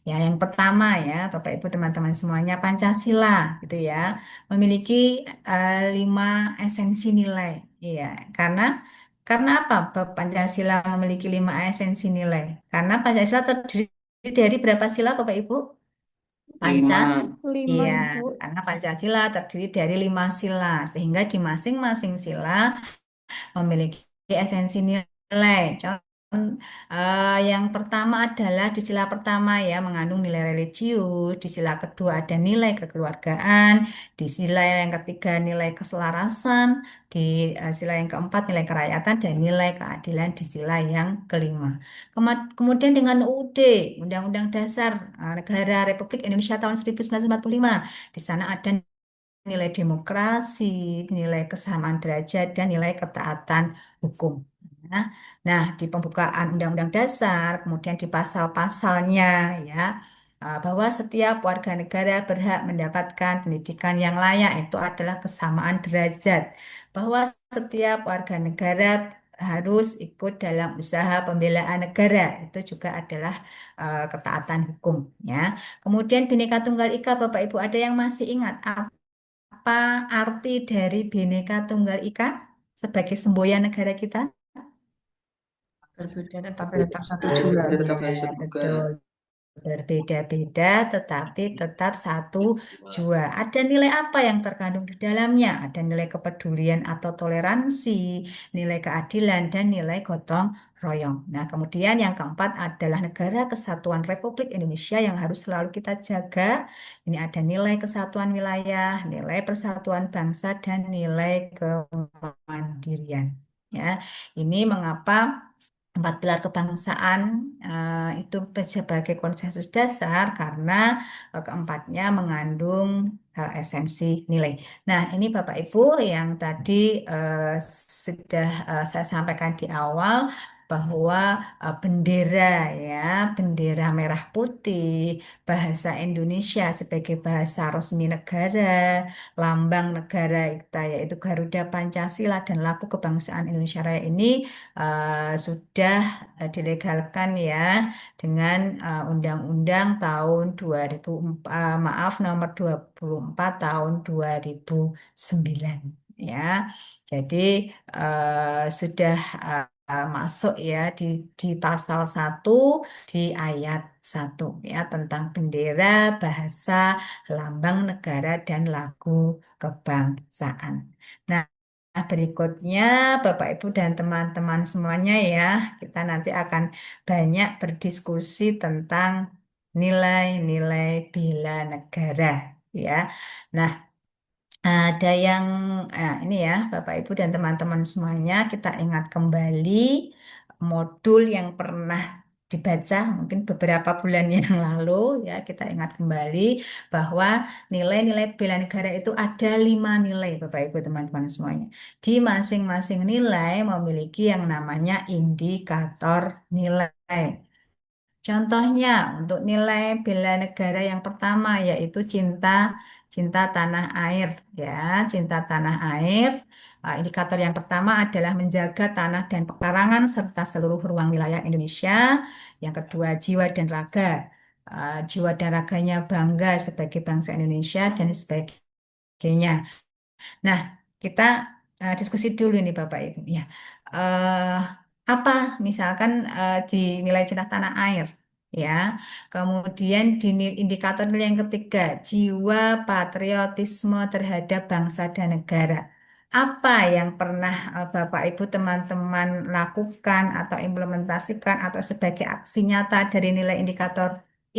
Ya, yang pertama ya, Bapak Ibu teman-teman semuanya Pancasila gitu ya, memiliki lima esensi nilai. Iya, karena apa Pancasila memiliki lima esensi nilai? Karena Pancasila terdiri dari berapa sila, Bapak Ibu? Panca, 5. 5, iya, Bu. karena Pancasila terdiri dari lima sila, sehingga di masing-masing sila memiliki esensi nilai. Yang pertama adalah di sila pertama ya mengandung nilai religius, di sila kedua ada nilai kekeluargaan, di sila yang ketiga nilai keselarasan, di sila yang keempat nilai kerakyatan dan nilai keadilan di sila yang kelima. Kemudian dengan UUD, Undang-Undang Dasar Negara Republik Indonesia tahun 1945, di sana ada nilai demokrasi, nilai kesamaan derajat, dan nilai ketaatan hukum. Nah, di pembukaan Undang-Undang Dasar, kemudian di pasal-pasalnya, ya, bahwa setiap warga negara berhak mendapatkan pendidikan yang layak, itu adalah kesamaan derajat. Bahwa setiap warga negara harus ikut dalam usaha pembelaan negara, itu juga adalah ketaatan hukum, ya. Kemudian Bhinneka Tunggal Ika, Bapak Ibu ada yang masih ingat apa arti dari Bhinneka Tunggal Ika sebagai semboyan negara kita? Berbeda tetapi tetap satu jua. Berbeda Ya, tetap hanya satu juga. betul. Berbeda-beda tetapi tetap satu jua. Ada nilai apa yang terkandung di dalamnya? Ada nilai kepedulian atau toleransi, nilai keadilan, dan nilai gotong royong. Nah, kemudian yang keempat adalah Negara Kesatuan Republik Indonesia yang harus selalu kita jaga. Ini ada nilai kesatuan wilayah, nilai persatuan bangsa, dan nilai kemandirian. Ya, ini mengapa empat pilar kebangsaan itu sebagai konsensus dasar karena keempatnya mengandung esensi nilai. Nah, ini Bapak Ibu yang tadi sudah saya sampaikan di awal bahwa bendera ya, bendera merah putih, bahasa Indonesia sebagai bahasa resmi negara, lambang negara kita yaitu Garuda Pancasila dan lagu kebangsaan Indonesia Raya ini sudah dilegalkan ya dengan Undang-Undang tahun 2004, maaf nomor 24 tahun 2009 ya. Jadi sudah masuk ya di pasal 1 di ayat 1 ya tentang bendera, bahasa, lambang negara dan lagu kebangsaan. Nah, berikutnya Bapak Ibu dan teman-teman semuanya ya, kita nanti akan banyak berdiskusi tentang nilai-nilai bela negara ya. Nah, ada yang ini ya, Bapak Ibu dan teman-teman semuanya, kita ingat kembali modul yang pernah dibaca mungkin beberapa bulan yang lalu ya, kita ingat kembali bahwa nilai-nilai bela negara itu ada 5 nilai, Bapak Ibu teman-teman semuanya. Di masing-masing nilai memiliki yang namanya indikator nilai. Contohnya untuk nilai bela negara yang pertama yaitu cinta cinta tanah air ya, cinta tanah air. Indikator yang pertama adalah menjaga tanah dan pekarangan serta seluruh ruang wilayah Indonesia. Yang kedua jiwa dan raga. Jiwa dan raganya bangga sebagai bangsa Indonesia dan sebagainya. Nah, kita diskusi dulu nih Bapak Ibu ya. Eh, apa misalkan di nilai cinta tanah air ya. Kemudian di indikator nilai yang ketiga, jiwa patriotisme terhadap bangsa dan negara. Apa yang pernah Bapak Ibu teman-teman lakukan atau implementasikan atau sebagai aksi nyata dari nilai indikator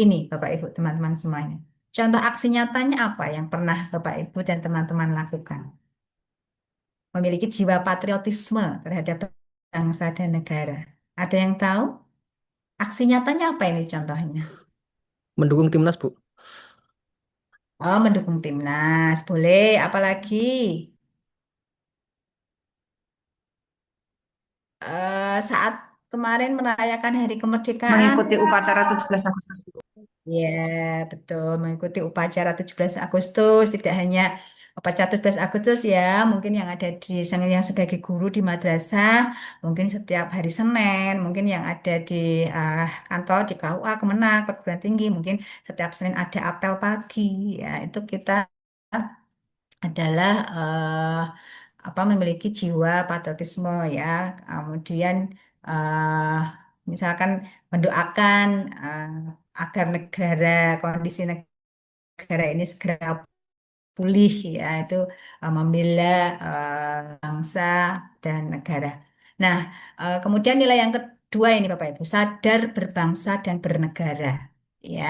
ini Bapak Ibu teman-teman semuanya? Contoh aksi nyatanya apa yang pernah Bapak Ibu dan teman-teman lakukan? Memiliki jiwa patriotisme terhadap bangsa dan negara. Ada yang tahu? Aksi nyatanya apa ini contohnya? Mendukung timnas, Bu. Oh, mendukung timnas. Boleh, apalagi saat kemarin merayakan Hari Kemerdekaan. Mengikuti upacara 17 Agustus. Ya, betul. Mengikuti upacara 17 Agustus, tidak hanya upacara 17 Agustus ya, mungkin yang ada di yang sebagai guru di madrasah, mungkin setiap hari Senin, mungkin yang ada di kantor di KUA, Kemenak, perguruan tinggi, mungkin setiap Senin ada apel pagi. Ya, itu kita adalah memiliki jiwa patriotisme ya. Kemudian eh, misalkan mendoakan agar kondisi negara ini segera pulih ya, itu membela bangsa dan negara. Nah, kemudian nilai yang kedua ini Bapak Ibu, sadar berbangsa dan bernegara ya.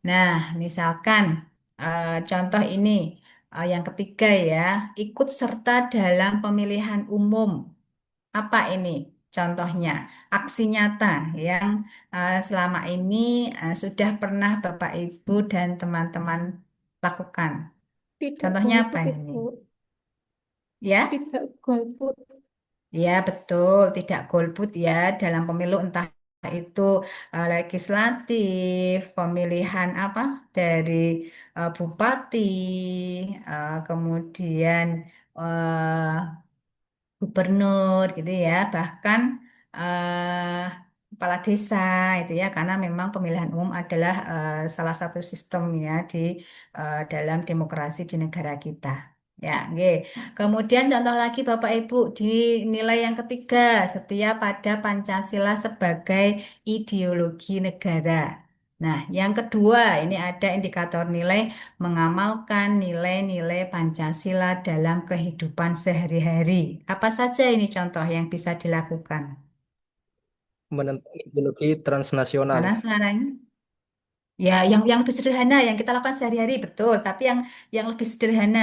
Nah, misalkan contoh ini yang ketiga ya, ikut serta dalam pemilihan umum. Apa ini? Contohnya, aksi nyata yang selama ini sudah pernah Bapak Ibu dan teman-teman lakukan. Tidak Contohnya apa golput ini? Ibu. Ya, Tidak golput. ya betul, tidak golput ya dalam pemilu entah itu legislatif, pemilihan apa dari bupati, kemudian eh, gubernur gitu ya, bahkan eh, kepala desa itu ya, karena memang pemilihan umum adalah salah satu sistem ya di dalam demokrasi di negara kita. Ya, oke. Kemudian contoh lagi Bapak Ibu di nilai yang ketiga, setia pada Pancasila sebagai ideologi negara. Nah, yang kedua ini ada indikator nilai mengamalkan nilai-nilai Pancasila dalam kehidupan sehari-hari. Apa saja ini contoh yang bisa dilakukan? Menentang ideologi transnasional. Mana suaranya? Ya, yang lebih sederhana yang kita lakukan sehari-hari betul, tapi yang lebih sederhana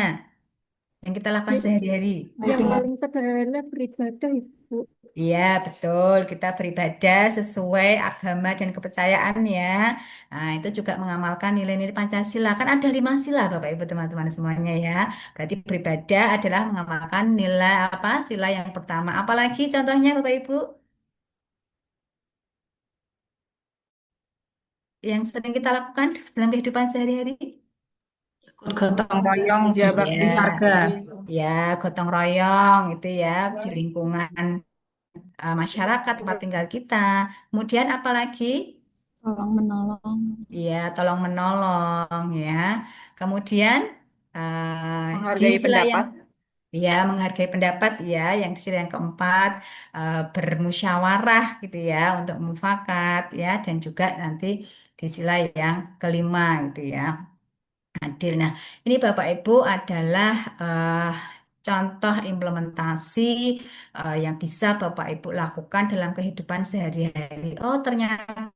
yang kita lakukan Yang sehari-hari. paling sederhana beribadah Ibu. Iya, betul. Kita beribadah sesuai agama dan kepercayaan ya. Nah, itu juga mengamalkan nilai-nilai Pancasila. Kan ada 5 sila, Bapak Ibu teman-teman semuanya ya. Berarti beribadah adalah mengamalkan nilai apa? Sila yang pertama. Apalagi contohnya, Bapak Ibu, yang sering kita lakukan dalam kehidupan sehari-hari? Ikut gotong royong, dia bakti Ya, warga. ya, gotong royong itu ya di lingkungan masyarakat tempat tinggal kita. Kemudian apalagi? Tolong menolong. Iya, tolong menolong ya. Kemudian di Menghargai sila yang pendapat. ya menghargai pendapat ya, yang di sila yang keempat bermusyawarah gitu ya untuk mufakat ya, dan juga nanti di sila yang kelima gitu ya, adil. Nah, ini Bapak Ibu adalah contoh implementasi yang bisa Bapak Ibu lakukan dalam kehidupan sehari-hari. Oh, ternyata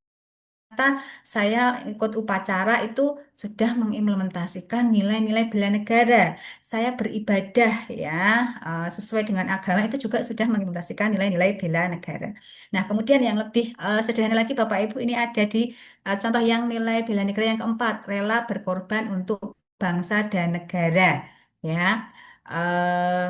saya ikut upacara itu sudah mengimplementasikan nilai-nilai bela negara. Saya beribadah ya sesuai dengan agama itu juga sudah mengimplementasikan nilai-nilai bela negara. Nah, kemudian yang lebih sederhana lagi Bapak Ibu ini ada di contoh yang nilai bela negara yang keempat, rela berkorban untuk bangsa dan negara. Ya. Eh,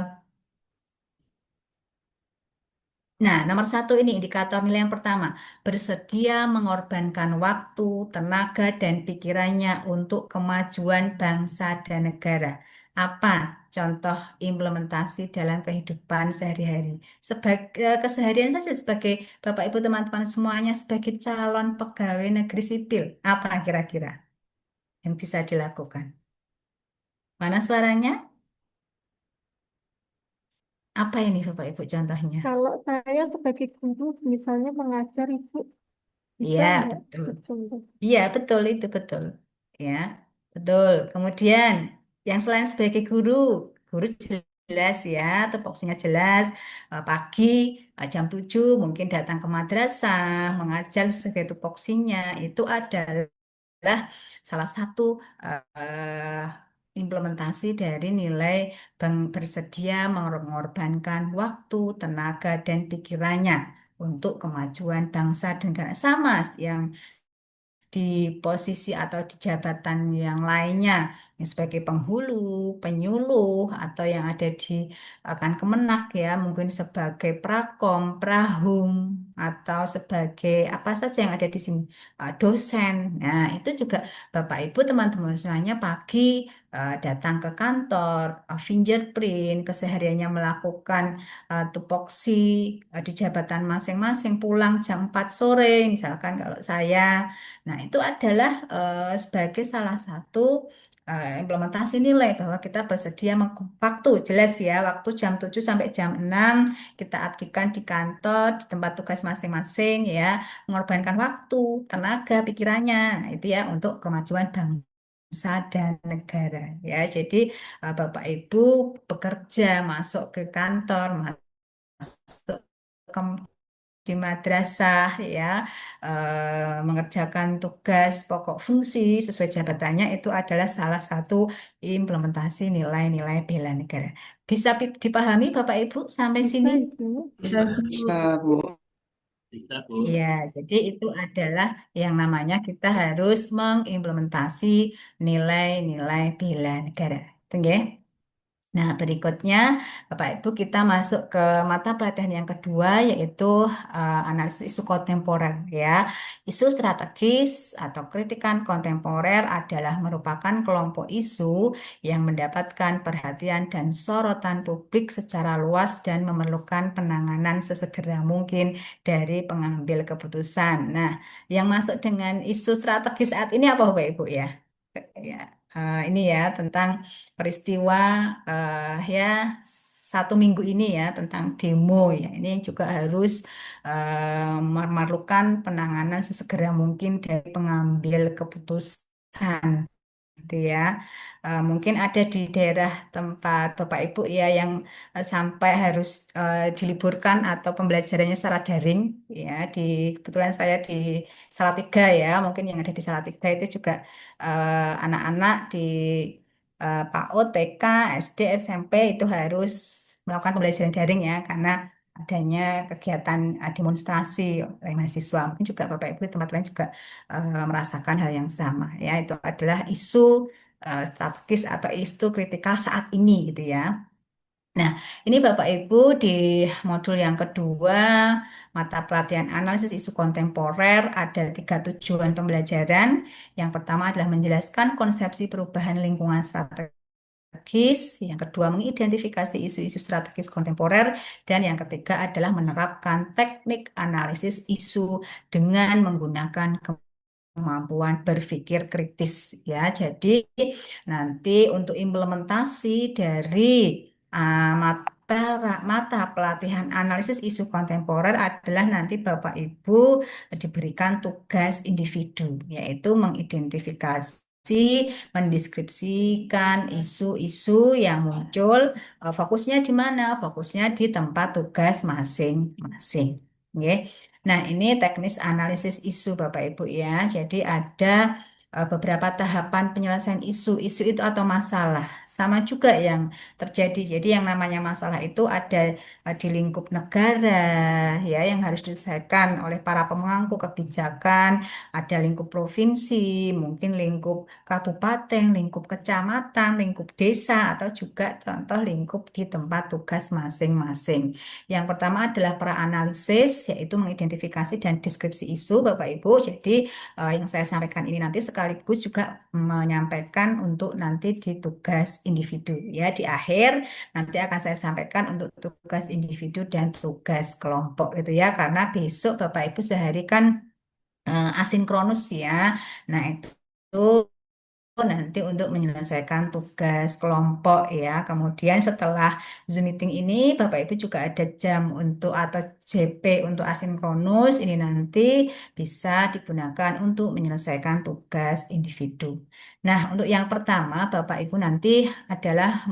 Nah, nomor satu ini indikator nilai yang pertama, bersedia mengorbankan waktu, tenaga, dan pikirannya untuk kemajuan bangsa dan negara. Apa contoh implementasi dalam kehidupan sehari-hari? Sebagai keseharian saja sebagai Bapak Ibu teman-teman semuanya sebagai calon pegawai negeri sipil, apa kira-kira yang bisa dilakukan? Mana suaranya? Apa ini Bapak Ibu contohnya? Kalau saya sebagai guru, misalnya mengajar Ibu, bisa Iya, nggak betul. bercontoh? Iya, betul itu betul. Ya, betul. Kemudian yang selain sebagai guru, guru jelas ya, tupoksinya jelas. Pagi jam 7 mungkin datang ke madrasah, mengajar sebagai tupoksinya. Itu adalah salah satu eh, implementasi dari nilai bersedia mengorbankan waktu, tenaga, dan pikirannya untuk kemajuan bangsa dan negara. Sama yang di posisi atau di jabatan yang lainnya yang sebagai penghulu, penyuluh atau yang ada di akan kemenak ya mungkin sebagai prakom, prahum atau sebagai apa saja yang ada di sini dosen. Nah, itu juga Bapak Ibu teman-teman semuanya pagi datang ke kantor, fingerprint, kesehariannya melakukan tupoksi di jabatan masing-masing pulang jam 4 sore misalkan kalau saya. Nah, itu adalah sebagai salah satu implementasi nilai bahwa kita bersedia waktu jelas ya, waktu jam 7 sampai jam 6 kita abdikan di kantor, di tempat tugas masing-masing ya, mengorbankan waktu, tenaga, pikirannya, nah, itu ya untuk kemajuan bangsa dan negara ya. Jadi Bapak Ibu bekerja masuk ke kantor, masuk ke di madrasah ya mengerjakan tugas pokok fungsi sesuai jabatannya itu adalah salah satu implementasi nilai-nilai bela negara. Bisa dipahami Bapak Ibu sampai Bisa sini? Ibu. Bisa, Bu. Bisa, Bu. Ya, jadi itu adalah yang namanya kita harus mengimplementasi nilai-nilai bela negara. Tunggu ya. Nah, berikutnya Bapak Ibu kita masuk ke mata pelatihan yang kedua yaitu analisis isu kontemporer ya. Isu strategis atau kritikan kontemporer adalah merupakan kelompok isu yang mendapatkan perhatian dan sorotan publik secara luas dan memerlukan penanganan sesegera mungkin dari pengambil keputusan. Nah, yang masuk dengan isu strategis saat ini apa Bapak Ibu ya? Ya, ini ya tentang peristiwa ya 1 minggu ini ya tentang demo ya ini juga harus memerlukan penanganan sesegera mungkin dari pengambil keputusan gitu ya. Mungkin ada di daerah tempat Bapak Ibu ya yang sampai harus diliburkan atau pembelajarannya secara daring ya. Kebetulan saya di Salatiga ya, mungkin yang ada di Salatiga itu juga anak-anak di PAUD, TK, SD, SMP itu harus melakukan pembelajaran daring ya karena adanya kegiatan demonstrasi oleh mahasiswa. Mungkin juga Bapak Ibu di tempat lain juga merasakan hal yang sama ya. Itu adalah isu strategis atau isu kritikal saat ini gitu ya. Nah, ini Bapak Ibu di modul yang kedua, mata pelatihan analisis isu kontemporer, ada 3 tujuan pembelajaran. Yang pertama adalah menjelaskan konsepsi perubahan lingkungan strategis, yang kedua mengidentifikasi isu-isu strategis kontemporer, dan yang ketiga adalah menerapkan teknik analisis isu dengan menggunakan kemampuan berpikir kritis ya. Jadi nanti untuk implementasi dari mata mata pelatihan analisis isu kontemporer adalah nanti Bapak Ibu diberikan tugas individu yaitu mengidentifikasi mendeskripsikan isu-isu yang muncul. Fokusnya di mana? Fokusnya di tempat tugas masing-masing. Oke. Nah, ini teknis analisis isu Bapak Ibu ya. Jadi ada beberapa tahapan penyelesaian isu. Isu itu atau masalah. Sama juga yang terjadi. Jadi yang namanya masalah itu ada di lingkup negara ya yang harus diselesaikan oleh para pemangku kebijakan, ada lingkup provinsi, mungkin lingkup kabupaten, lingkup kecamatan, lingkup desa, atau juga contoh lingkup di tempat tugas masing-masing. Yang pertama adalah praanalisis, yaitu mengidentifikasi dan deskripsi isu, Bapak Ibu. Jadi yang saya sampaikan ini nanti sekaligus juga menyampaikan untuk nanti di tugas individu. Ya, di akhir nanti akan saya sampaikan untuk tugas individu dan tugas kelompok gitu ya, karena besok Bapak Ibu sehari kan asinkronus ya. Nah, itu nanti untuk menyelesaikan tugas kelompok ya. Kemudian setelah Zoom meeting ini Bapak Ibu juga ada jam untuk atau JP untuk asinkronus ini nanti bisa digunakan untuk menyelesaikan tugas individu. Nah, untuk yang pertama Bapak Ibu nanti adalah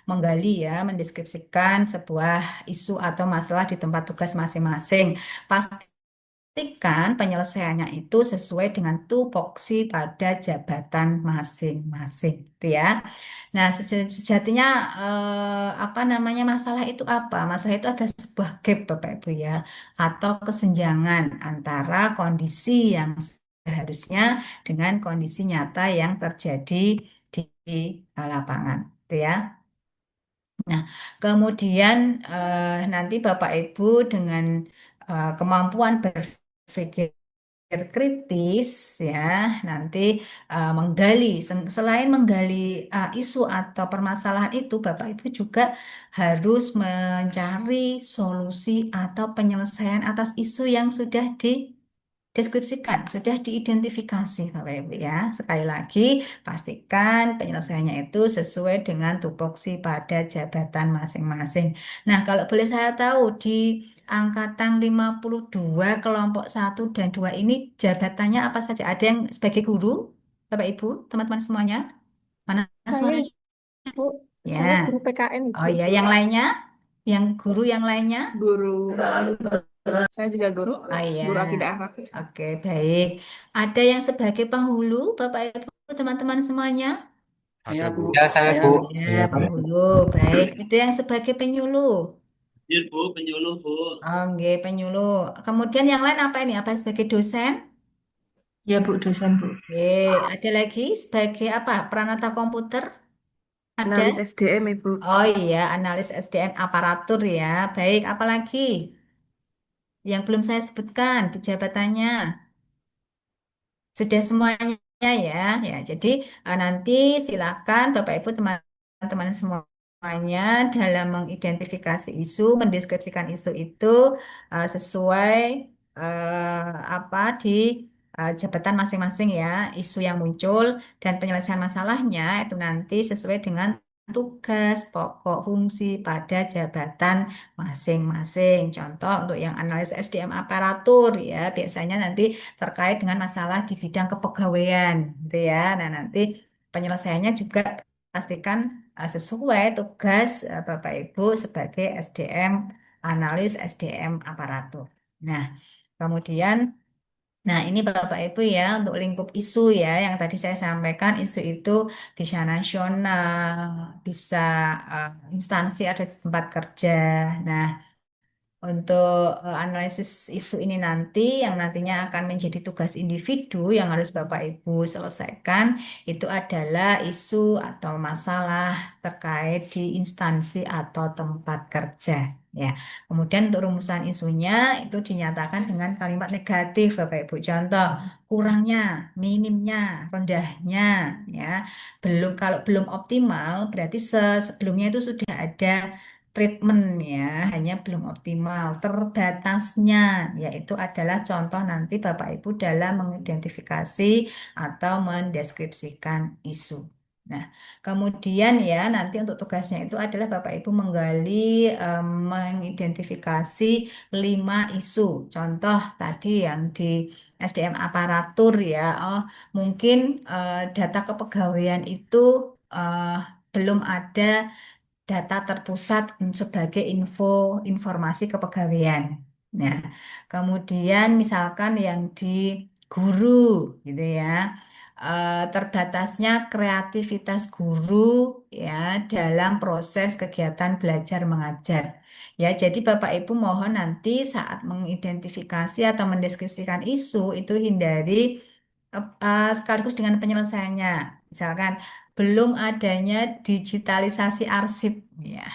menggali ya, mendeskripsikan sebuah isu atau masalah di tempat tugas masing-masing. Pastikan penyelesaiannya itu sesuai dengan tupoksi pada jabatan masing-masing, gitu ya. Nah, sejatinya apa namanya masalah itu apa? Masalah itu ada sebuah gap, Bapak Ibu ya, atau kesenjangan antara kondisi yang seharusnya dengan kondisi nyata yang terjadi di lapangan, gitu ya. Nah, kemudian nanti Bapak Ibu dengan kemampuan berpikir kritis ya, nanti menggali selain menggali isu atau permasalahan itu, Bapak Ibu juga harus mencari solusi atau penyelesaian atas isu yang sudah deskripsikan, sudah diidentifikasi Bapak Ibu ya. Sekali lagi, pastikan penyelesaiannya itu sesuai dengan tupoksi pada jabatan masing-masing. Nah, kalau boleh saya tahu di angkatan 52 kelompok 1 dan 2 ini jabatannya apa saja? Ada yang sebagai guru, Bapak Ibu, teman-teman semuanya? Mana Saya suaranya? Ibu, saya Ya. guru PKN Oh Ibu. ya, yang lainnya? Yang guru yang lainnya? Guru. Saya juga guru. Oh ya. Guru akidah akhlak. Oke, baik. Ada yang sebagai penghulu, Bapak Ibu, teman-teman semuanya? Ada Bu. Ya, saya Bu. Ya, penghulu. Baik. Ada yang sebagai penyuluh. Hadir Bu, penyuluh Bu. Oke, penyuluh. Kemudian yang lain apa ini? Apa sebagai dosen? Ya Bu, dosen Bu. Oke, ada lagi sebagai apa? Peranata komputer? Ada? Analis SDM Ibu. Oh iya, analis SDM aparatur ya. Baik, apa lagi? Yang belum saya sebutkan di jabatannya. Sudah semuanya ya. Ya, jadi nanti silakan Bapak Ibu teman-teman semuanya dalam mengidentifikasi isu, mendeskripsikan isu itu sesuai apa di jabatan masing-masing ya, isu yang muncul dan penyelesaian masalahnya itu nanti sesuai dengan tugas pokok fungsi pada jabatan masing-masing. Contoh untuk yang analis SDM aparatur ya, biasanya nanti terkait dengan masalah di bidang kepegawaian, gitu ya. Nah, nanti penyelesaiannya juga pastikan sesuai tugas Bapak Ibu sebagai SDM, analis SDM aparatur. Nah, kemudian, nah ini Bapak Ibu ya untuk lingkup isu ya, yang tadi saya sampaikan isu itu bisa nasional, bisa instansi ada di tempat kerja. Nah, untuk analisis isu ini nanti yang nantinya akan menjadi tugas individu yang harus Bapak Ibu selesaikan itu adalah isu atau masalah terkait di instansi atau tempat kerja. Ya, kemudian untuk rumusan isunya itu dinyatakan dengan kalimat negatif, Bapak Ibu. Contoh, kurangnya, minimnya, rendahnya, ya. Kalau belum optimal, berarti sebelumnya itu sudah ada treatment ya, hanya belum optimal. Terbatasnya, yaitu adalah contoh nanti Bapak Ibu dalam mengidentifikasi atau mendeskripsikan isu. Nah, kemudian ya nanti untuk tugasnya itu adalah Bapak Ibu menggali, mengidentifikasi 5 isu. Contoh tadi yang di SDM aparatur ya, oh mungkin data kepegawaian itu eh, belum ada data terpusat sebagai informasi kepegawaian. Nah, kemudian misalkan yang di guru gitu ya, terbatasnya kreativitas guru ya dalam proses kegiatan belajar mengajar. Ya, jadi Bapak Ibu mohon nanti saat mengidentifikasi atau mendiskusikan isu itu hindari sekaligus dengan penyelesaiannya. Misalkan belum adanya digitalisasi arsip, ya.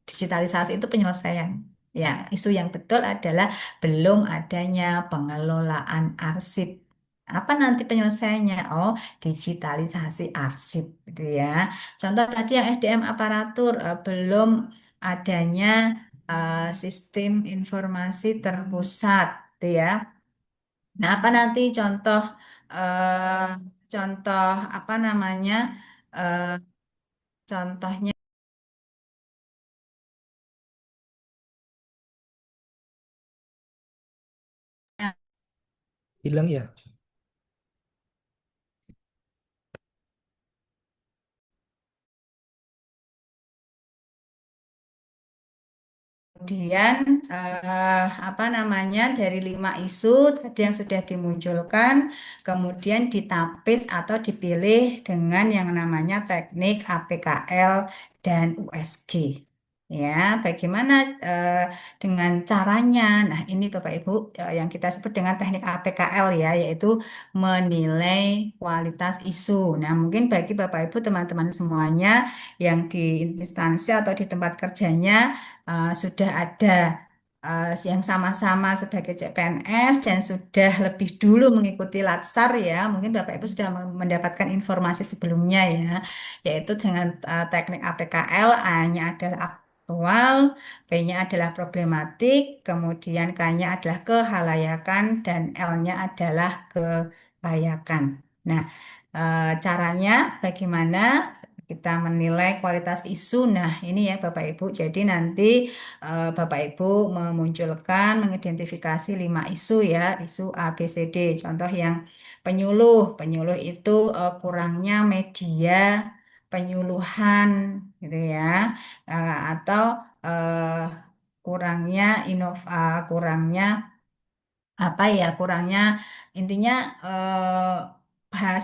Digitalisasi itu penyelesaian. Ya, isu yang betul adalah belum adanya pengelolaan arsip. Apa nanti penyelesaiannya? Oh, digitalisasi arsip, gitu ya. Contoh tadi yang SDM aparatur, belum adanya sistem informasi terpusat, gitu ya. Nah, apa nanti eh, contoh apa namanya? eh, Contohnya Hilang ya? kemudian apa namanya dari 5 isu tadi yang sudah dimunculkan, kemudian ditapis atau dipilih dengan yang namanya teknik APKL dan USG. Ya, bagaimana dengan caranya? Nah, ini Bapak Ibu yang kita sebut dengan teknik APKL ya, yaitu menilai kualitas isu. Nah, mungkin bagi Bapak Ibu teman-teman semuanya yang di instansi atau di tempat kerjanya sudah ada yang sama-sama sebagai CPNS dan sudah lebih dulu mengikuti Latsar ya, mungkin Bapak Ibu sudah mendapatkan informasi sebelumnya ya, yaitu dengan teknik APKL, A-nya adalah aktual, B-nya adalah problematik, kemudian K-nya adalah kehalayakan, dan L-nya adalah kelayakan. Nah, caranya bagaimana kita menilai kualitas isu? Nah, ini ya Bapak Ibu. Jadi nanti Bapak Ibu memunculkan, mengidentifikasi 5 isu ya, isu A, B, C, D. Contoh yang penyuluh, penyuluh itu kurangnya media penyuluhan, gitu ya. Atau kurangnya kurangnya apa ya, kurangnya intinya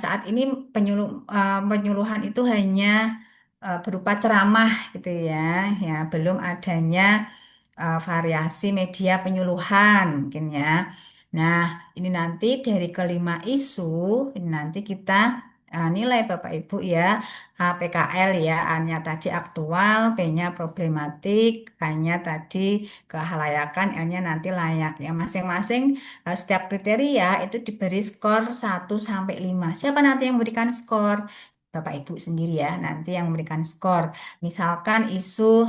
saat ini penyuluhan itu hanya berupa ceramah gitu ya, ya belum adanya variasi media penyuluhan mungkin ya. Nah, ini nanti dari ke 5 isu, ini nanti kita nilai Bapak Ibu ya, PKL ya, A-nya tadi aktual, B-nya problematik, K-nya tadi kehalayakan, L-nya nanti layak ya. Masing-masing setiap kriteria itu diberi skor 1 sampai 5. Siapa nanti yang memberikan skor? Bapak Ibu sendiri ya, nanti yang memberikan skor. Misalkan isu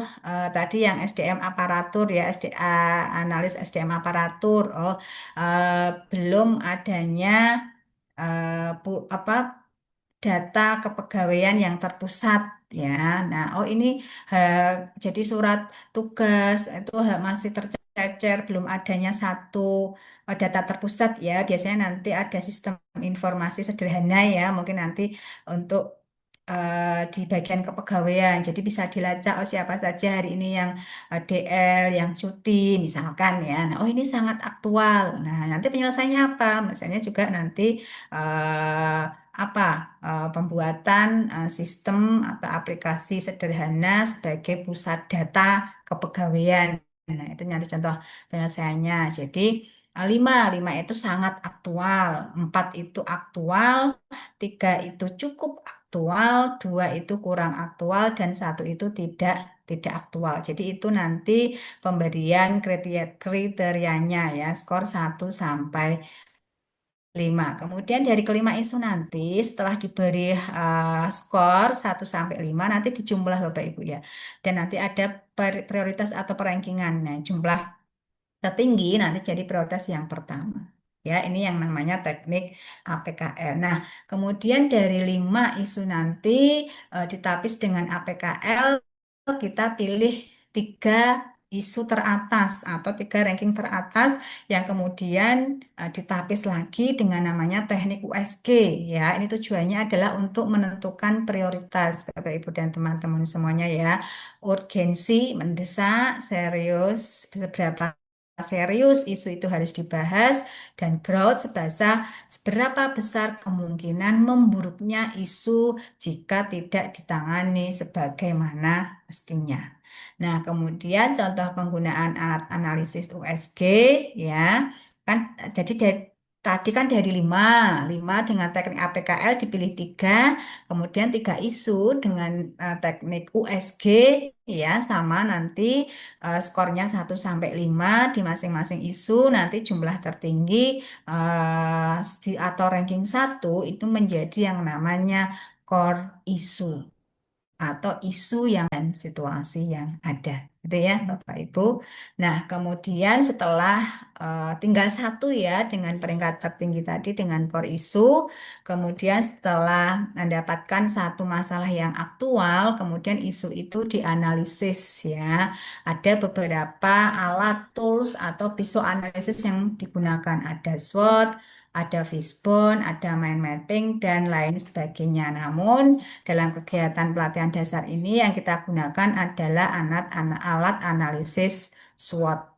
tadi yang SDM aparatur ya, analis SDM aparatur, oh belum adanya apa data kepegawaian yang terpusat ya. Nah, oh ini jadi surat tugas itu masih tercecer, belum adanya satu data terpusat ya. Biasanya nanti ada sistem informasi sederhana ya, mungkin nanti untuk di bagian kepegawaian. Jadi bisa dilacak oh siapa saja hari ini yang DL, yang cuti misalkan ya. Nah, oh ini sangat aktual. Nah, nanti penyelesaiannya apa? Misalnya juga nanti eh, apa pembuatan sistem atau aplikasi sederhana sebagai pusat data kepegawaian. Nah, itu nanti contoh penyelesaiannya. Jadi lima itu sangat aktual, 4 itu aktual, 3 itu cukup aktual, 2 itu kurang aktual, dan 1 itu tidak aktual. Jadi itu nanti pemberian kriterianya ya, skor 1 sampai 5. Kemudian dari ke 5 isu nanti setelah diberi skor 1 sampai 5 nanti dijumlah Bapak Ibu ya. Dan nanti ada prioritas atau perankingan. Nah, jumlah tertinggi nanti jadi prioritas yang pertama. Ya, ini yang namanya teknik APKL. Nah, kemudian dari 5 isu nanti ditapis dengan APKL, kita pilih 3 isu teratas atau 3 ranking teratas yang kemudian ditapis lagi dengan namanya teknik USG. Ya, ini tujuannya adalah untuk menentukan prioritas Bapak Ibu dan teman-teman semuanya ya. Urgensi, mendesak, serius, seberapa serius isu itu harus dibahas, dan growth seberapa besar kemungkinan memburuknya isu jika tidak ditangani sebagaimana mestinya. Nah, kemudian contoh penggunaan alat analisis USG ya, kan jadi tadi kan dari 5 dengan teknik APKL dipilih 3, kemudian 3 isu dengan teknik USG ya sama nanti skornya 1 sampai 5 di masing-masing isu, nanti jumlah tertinggi atau ranking 1 itu menjadi yang namanya core isu atau isu yang dan situasi yang ada. Gitu ya, Bapak Ibu. Nah, kemudian setelah tinggal 1 ya dengan peringkat tertinggi tadi dengan core isu, kemudian setelah mendapatkan satu masalah yang aktual, kemudian isu itu dianalisis ya. Ada beberapa alat tools atau visual analysis yang digunakan. Ada SWOT, ada Fishbone, ada mind mapping, dan lain sebagainya. Namun, dalam kegiatan pelatihan dasar ini yang kita gunakan adalah alat analisis SWOT.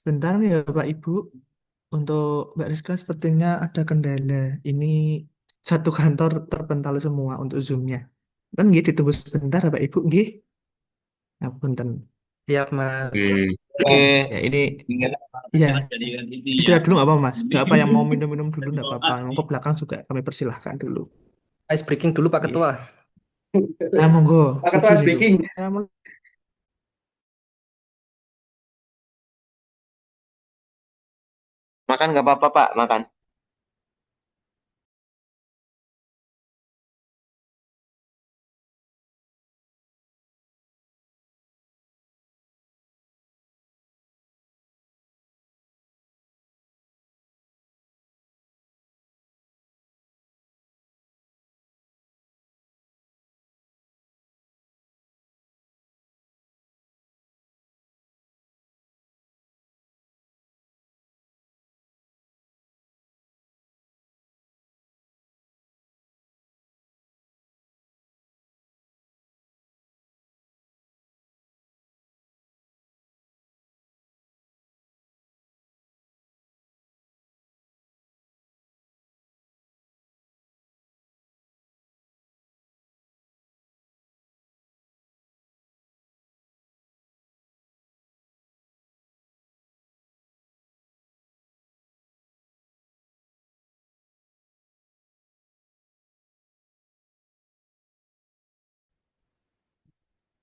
Sebentar ya Pak Ibu, untuk Mbak Rizka sepertinya ada kendala. Ini satu kantor terpental semua untuk Zoom-nya. Kan gitu, ditunggu sebentar Pak Ibu, nggih. Ya, punten. Siap, Mas. Ya ini, ya istirahat dulu nggak apa Mas? Nggak apa yang mau minum-minum dulu nggak apa-apa. Mau ke belakang juga kami persilahkan dulu. Ice breaking dulu Pak Ketua. Nah, monggo. Pak Ketua Setuju itu. speaking. Ya, Makan nggak apa-apa, Pak. Makan.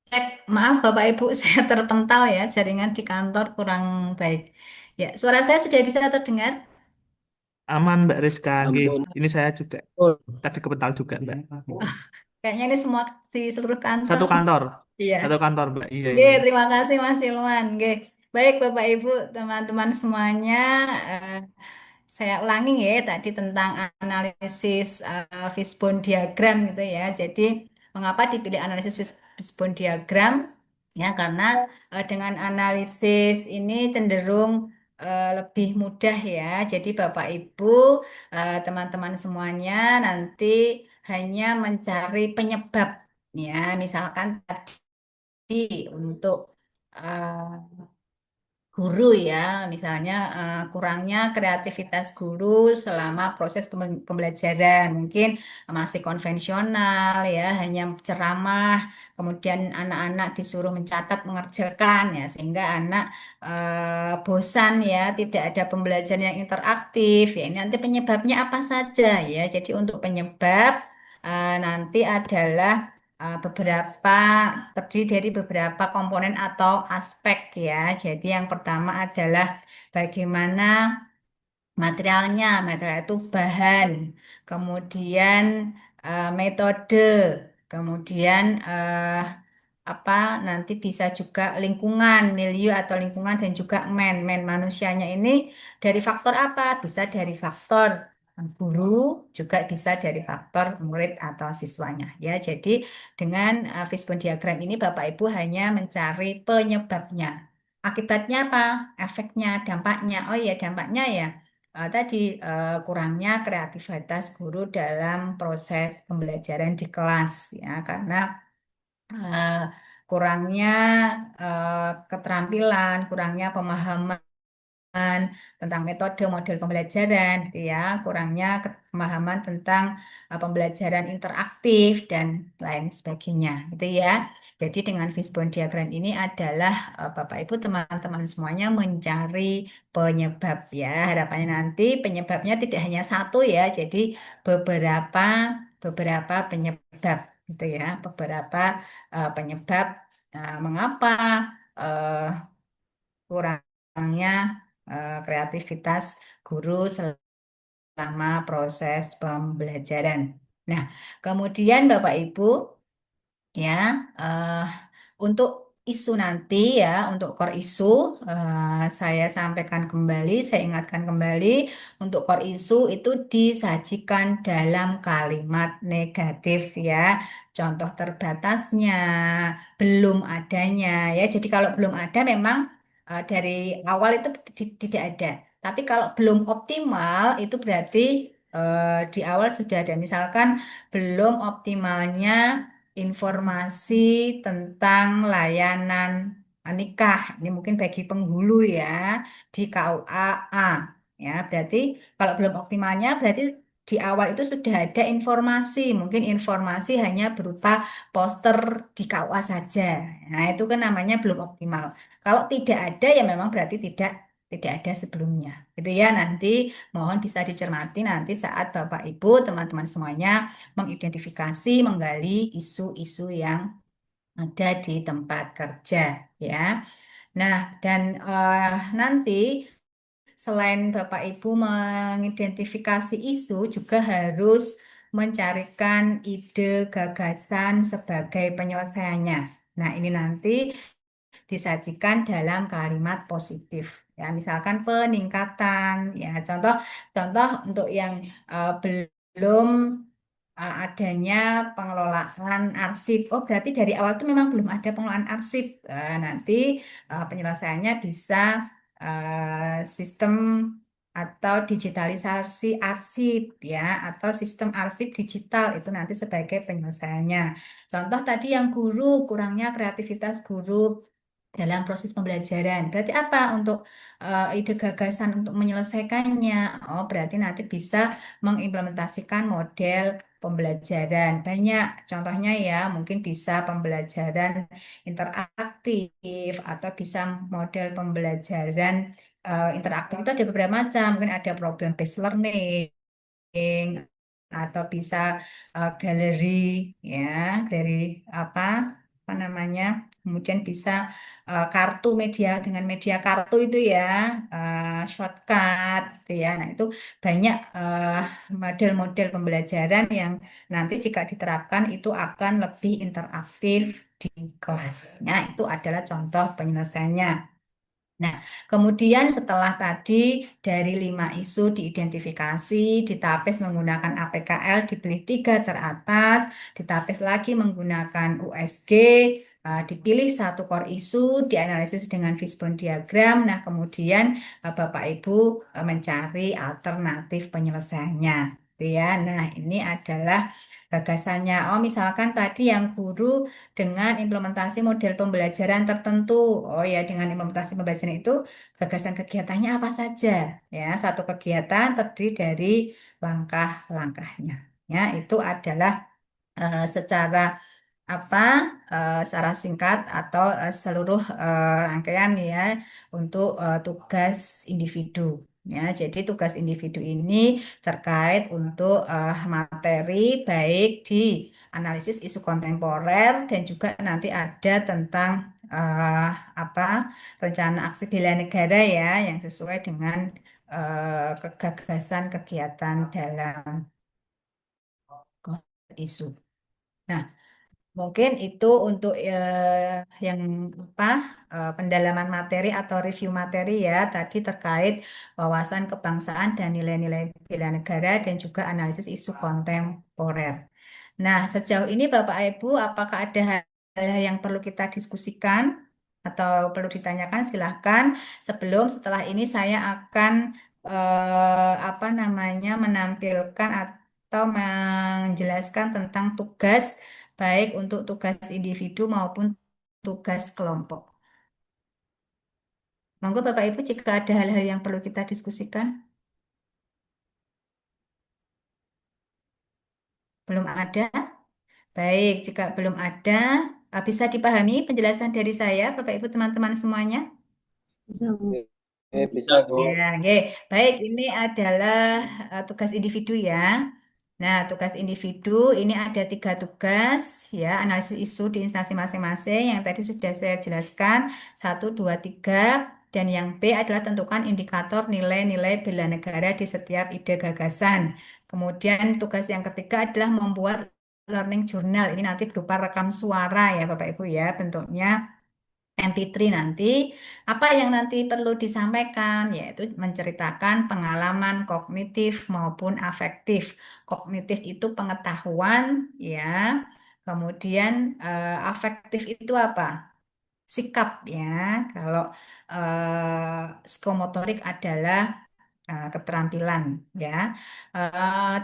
Cek, maaf Bapak Ibu, saya terpental ya, jaringan di kantor kurang baik. Ya, suara saya sudah bisa terdengar? Aman Mbak Rizka, nggih. Ampun. Ini saya juga tadi kepental juga Mbak. Kayaknya ini semua di seluruh kantor. Satu kantor, Iya. satu kantor Mbak. Iya Oke, ini. terima kasih Mas Ilwan. Oke. Baik Bapak Ibu, teman-teman semuanya, eh, saya ulangi ya tadi tentang analisis fishbone diagram gitu ya. Jadi, mengapa dipilih analisis fishbone diagram? Ya, karena dengan analisis ini cenderung lebih mudah ya. Jadi, Bapak Ibu, teman-teman semuanya nanti hanya mencari penyebab ya. Misalkan tadi untuk eh, guru ya, misalnya kurangnya kreativitas guru selama proses pembelajaran, mungkin masih konvensional ya, hanya ceramah, kemudian anak-anak disuruh mencatat, mengerjakan ya, sehingga anak bosan ya, tidak ada pembelajaran yang interaktif ya. Ini nanti penyebabnya apa saja ya. Jadi untuk penyebab nanti adalah beberapa terdiri dari beberapa komponen atau aspek ya. Jadi yang pertama adalah bagaimana materialnya, material itu bahan, kemudian metode, kemudian apa nanti bisa juga lingkungan, milieu atau lingkungan dan juga manusianya ini dari faktor apa? Bisa dari faktor guru, juga bisa dari faktor murid atau siswanya ya. Jadi dengan fishbone diagram ini Bapak Ibu hanya mencari penyebabnya. Akibatnya apa? Efeknya, dampaknya. Oh iya, dampaknya ya. Tadi kurangnya kreativitas guru dalam proses pembelajaran di kelas ya, karena eh, kurangnya keterampilan, kurangnya pemahaman tentang metode model pembelajaran, gitu ya, kurangnya pemahaman tentang pembelajaran interaktif dan lain sebagainya, gitu ya. Jadi dengan fishbone diagram ini adalah Bapak Ibu teman-teman semuanya mencari penyebab ya. Harapannya nanti penyebabnya tidak hanya satu ya, jadi beberapa beberapa penyebab gitu ya, beberapa penyebab mengapa eh, kurangnya kreativitas guru selama proses pembelajaran. Nah, kemudian Bapak Ibu ya eh, untuk isu nanti ya untuk core isu saya sampaikan kembali, saya ingatkan kembali untuk core isu itu disajikan dalam kalimat negatif ya, contoh terbatasnya, belum adanya ya. Jadi kalau belum ada memang dari awal itu tidak ada, tapi kalau belum optimal itu berarti di awal sudah ada, misalkan belum optimalnya informasi tentang layanan nikah. Ini mungkin bagi penghulu ya di KUA. Ya, berarti kalau belum optimalnya berarti di awal itu sudah ada informasi, mungkin informasi hanya berupa poster di KUA saja. Nah, itu kan namanya belum optimal. Kalau tidak ada ya memang berarti tidak ada sebelumnya. Gitu ya, nanti mohon bisa dicermati nanti saat Bapak Ibu, teman-teman semuanya mengidentifikasi, menggali isu-isu yang ada di tempat kerja ya. Nah, dan nanti selain Bapak Ibu mengidentifikasi isu juga harus mencarikan ide gagasan sebagai penyelesaiannya. Nah, ini nanti disajikan dalam kalimat positif. Ya, misalkan peningkatan, ya contoh contoh untuk yang belum adanya pengelolaan arsip. Oh, berarti dari awal itu memang belum ada pengelolaan arsip. Nanti penyelesaiannya bisa sistem atau digitalisasi arsip ya, atau sistem arsip digital itu nanti sebagai penyelesaiannya. Contoh tadi yang guru, kurangnya kreativitas guru dalam proses pembelajaran. Berarti apa untuk ide gagasan untuk menyelesaikannya? Oh, berarti nanti bisa mengimplementasikan model pembelajaran. Banyak contohnya ya, mungkin bisa pembelajaran interaktif atau bisa model pembelajaran interaktif itu ada beberapa macam. Mungkin ada problem based learning atau bisa galeri ya, galeri apa? apa namanya, kemudian bisa kartu media dengan media kartu itu ya, shortcut gitu ya. Nah, itu banyak model-model pembelajaran yang nanti jika diterapkan itu akan lebih interaktif di kelasnya. Itu adalah contoh penyelesaiannya. Nah, kemudian setelah tadi dari 5 isu diidentifikasi, ditapis menggunakan APKL, dipilih 3 teratas, ditapis lagi menggunakan USG, dipilih satu core isu, dianalisis dengan fishbone diagram. Nah, kemudian Bapak Ibu mencari alternatif penyelesaiannya. Gitu ya. Nah, ini adalah gagasannya. Oh, misalkan tadi yang guru dengan implementasi model pembelajaran tertentu. Oh ya, dengan implementasi pembelajaran itu gagasan kegiatannya apa saja? Ya, satu kegiatan terdiri dari langkah-langkahnya. Ya, itu adalah secara apa secara singkat atau seluruh rangkaian ya untuk tugas individu. Ya, jadi tugas individu ini terkait untuk materi baik di analisis isu kontemporer dan juga nanti ada tentang eh, apa rencana aksi bela negara ya yang sesuai dengan kegagasan kegiatan dalam isu. Nah, mungkin itu untuk yang apa pendalaman materi atau review materi ya tadi terkait wawasan kebangsaan dan nilai-nilai bela negara dan juga analisis isu kontemporer. Nah, sejauh ini Bapak Ibu apakah ada hal yang perlu kita diskusikan atau perlu ditanyakan silahkan. Setelah ini saya akan apa namanya menampilkan atau menjelaskan tentang tugas baik untuk tugas individu maupun tugas kelompok. Monggo Bapak Ibu jika ada hal-hal yang perlu kita diskusikan. Belum ada? Baik, jika belum ada, bisa dipahami penjelasan dari saya, Bapak Ibu teman-teman semuanya? Bisa, Bu. Ya, oke. Baik, ini adalah tugas individu ya. Nah, tugas individu ini ada 3 tugas ya, analisis isu di instansi masing-masing yang tadi sudah saya jelaskan, 1, 2, 3. Dan yang B adalah tentukan indikator nilai-nilai bela negara di setiap ide gagasan. Kemudian tugas yang ketiga adalah membuat learning journal. Ini nanti berupa rekam suara ya Bapak Ibu ya, bentuknya MP3 nanti. Apa yang nanti perlu disampaikan yaitu menceritakan pengalaman kognitif maupun afektif. Kognitif itu pengetahuan ya. Kemudian afektif itu apa? Sikap ya. Kalau psikomotorik adalah keterampilan ya.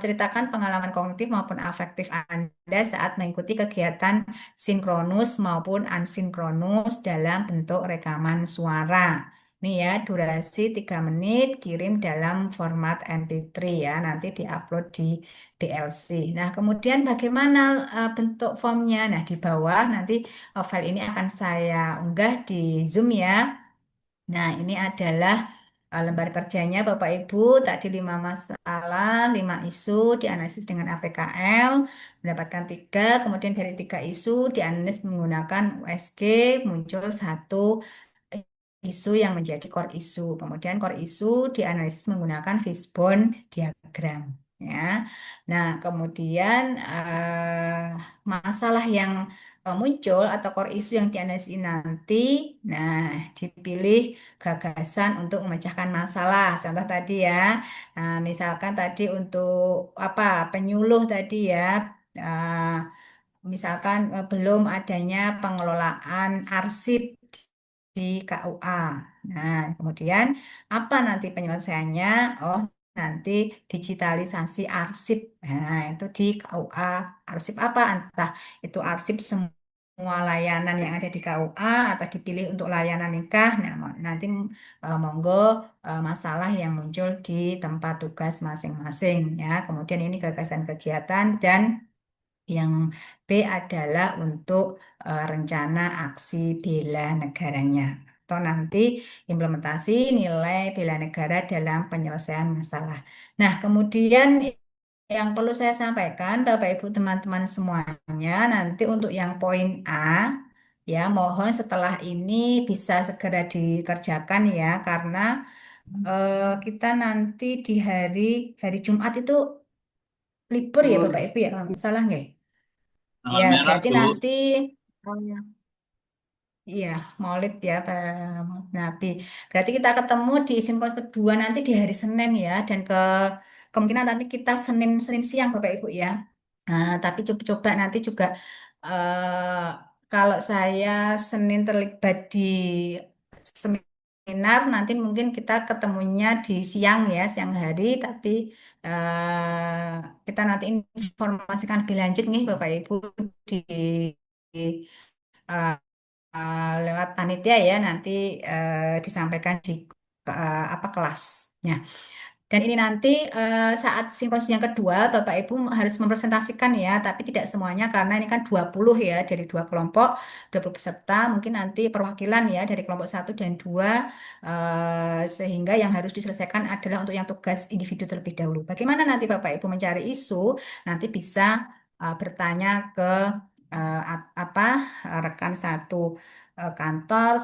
Ceritakan pengalaman kognitif maupun afektif Anda saat mengikuti kegiatan sinkronus maupun asinkronus dalam bentuk rekaman suara. Ini ya, durasi 3 menit, kirim dalam format MP3 ya, nanti diupload di DLC. Nah, kemudian bagaimana bentuk formnya? Nah, di bawah nanti file ini akan saya unggah di Zoom ya. Nah, ini adalah lembar kerjanya Bapak Ibu. Tadi 5 masalah, 5 isu dianalisis dengan APKL, mendapatkan 3. Kemudian dari 3 isu dianalisis menggunakan USG, muncul 1 isu yang menjadi core isu. Kemudian core isu dianalisis menggunakan fishbone diagram. Ya. Nah, kemudian masalah yang muncul atau core isu yang dianalisis nanti, nah dipilih gagasan untuk memecahkan masalah. Contoh tadi ya, misalkan tadi untuk apa penyuluh tadi ya, misalkan belum adanya pengelolaan arsip di KUA. Nah, kemudian apa nanti penyelesaiannya? Oh, nanti digitalisasi arsip. Nah, itu di KUA. Arsip apa? Entah itu arsip semua layanan yang ada di KUA atau dipilih untuk layanan nikah. Nah, nanti monggo masalah yang muncul di tempat tugas masing-masing ya. Kemudian ini gagasan kegiatan dan yang B adalah untuk rencana aksi bela negaranya atau nanti implementasi nilai bela negara dalam penyelesaian masalah. Nah, kemudian yang perlu saya sampaikan, Bapak Ibu teman-teman semuanya, nanti untuk yang poin A, Ya, mohon setelah ini bisa segera dikerjakan ya, karena kita nanti di hari Jumat itu libur ya Bapak Ibu ya, kalau nggak salah nggak? Tanggal Ya, merah, berarti Bu. nanti iya, Maulid ya, Pak Nabi. Berarti kita ketemu di simpul kedua nanti di hari Senin ya, dan kemungkinan nanti kita Senin Senin siang Bapak Ibu ya. Nah, tapi coba nanti juga eh, kalau saya Senin terlibat di seminar, nanti mungkin kita ketemunya di siang ya, siang hari, tapi kita nanti informasikan lebih lanjut nih Bapak Ibu di eh, lewat panitia ya nanti disampaikan di apa kelasnya. Dan ini nanti saat sinkronisi yang kedua Bapak Ibu harus mempresentasikan ya, tapi tidak semuanya karena ini kan 20 ya dari dua kelompok, 20 peserta, mungkin nanti perwakilan ya dari kelompok satu dan 2 sehingga yang harus diselesaikan adalah untuk yang tugas individu terlebih dahulu. Bagaimana nanti Bapak Ibu mencari isu? Nanti bisa bertanya ke apa rekan satu kantor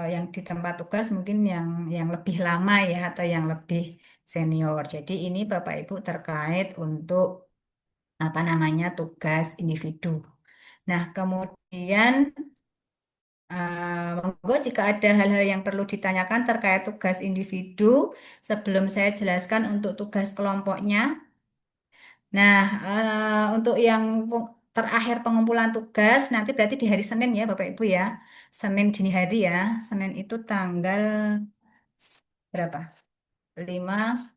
yang di tempat tugas mungkin yang lebih lama ya atau yang lebih senior. Jadi ini Bapak Ibu terkait untuk apa namanya tugas individu. Nah, kemudian monggo jika ada hal-hal yang perlu ditanyakan terkait tugas individu sebelum saya jelaskan untuk tugas kelompoknya. Nah, untuk yang terakhir pengumpulan tugas nanti berarti di hari Senin ya Bapak Ibu ya. Senin dini hari ya. Senin itu tanggal berapa? 5,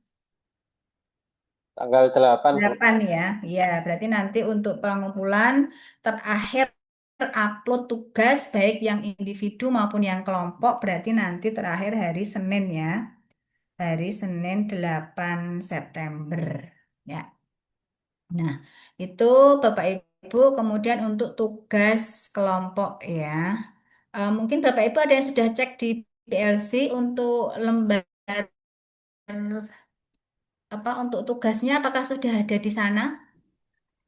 Tanggal 8, Bu. 8 ya. Ya, berarti nanti untuk pengumpulan terakhir upload tugas baik yang individu maupun yang kelompok berarti nanti terakhir hari Senin ya. Hari Senin 8 September. Ya. Nah, itu Bapak Ibu kemudian untuk tugas kelompok ya. Mungkin Bapak Ibu ada yang sudah cek di PLC untuk lembar apa untuk tugasnya apakah sudah ada di sana?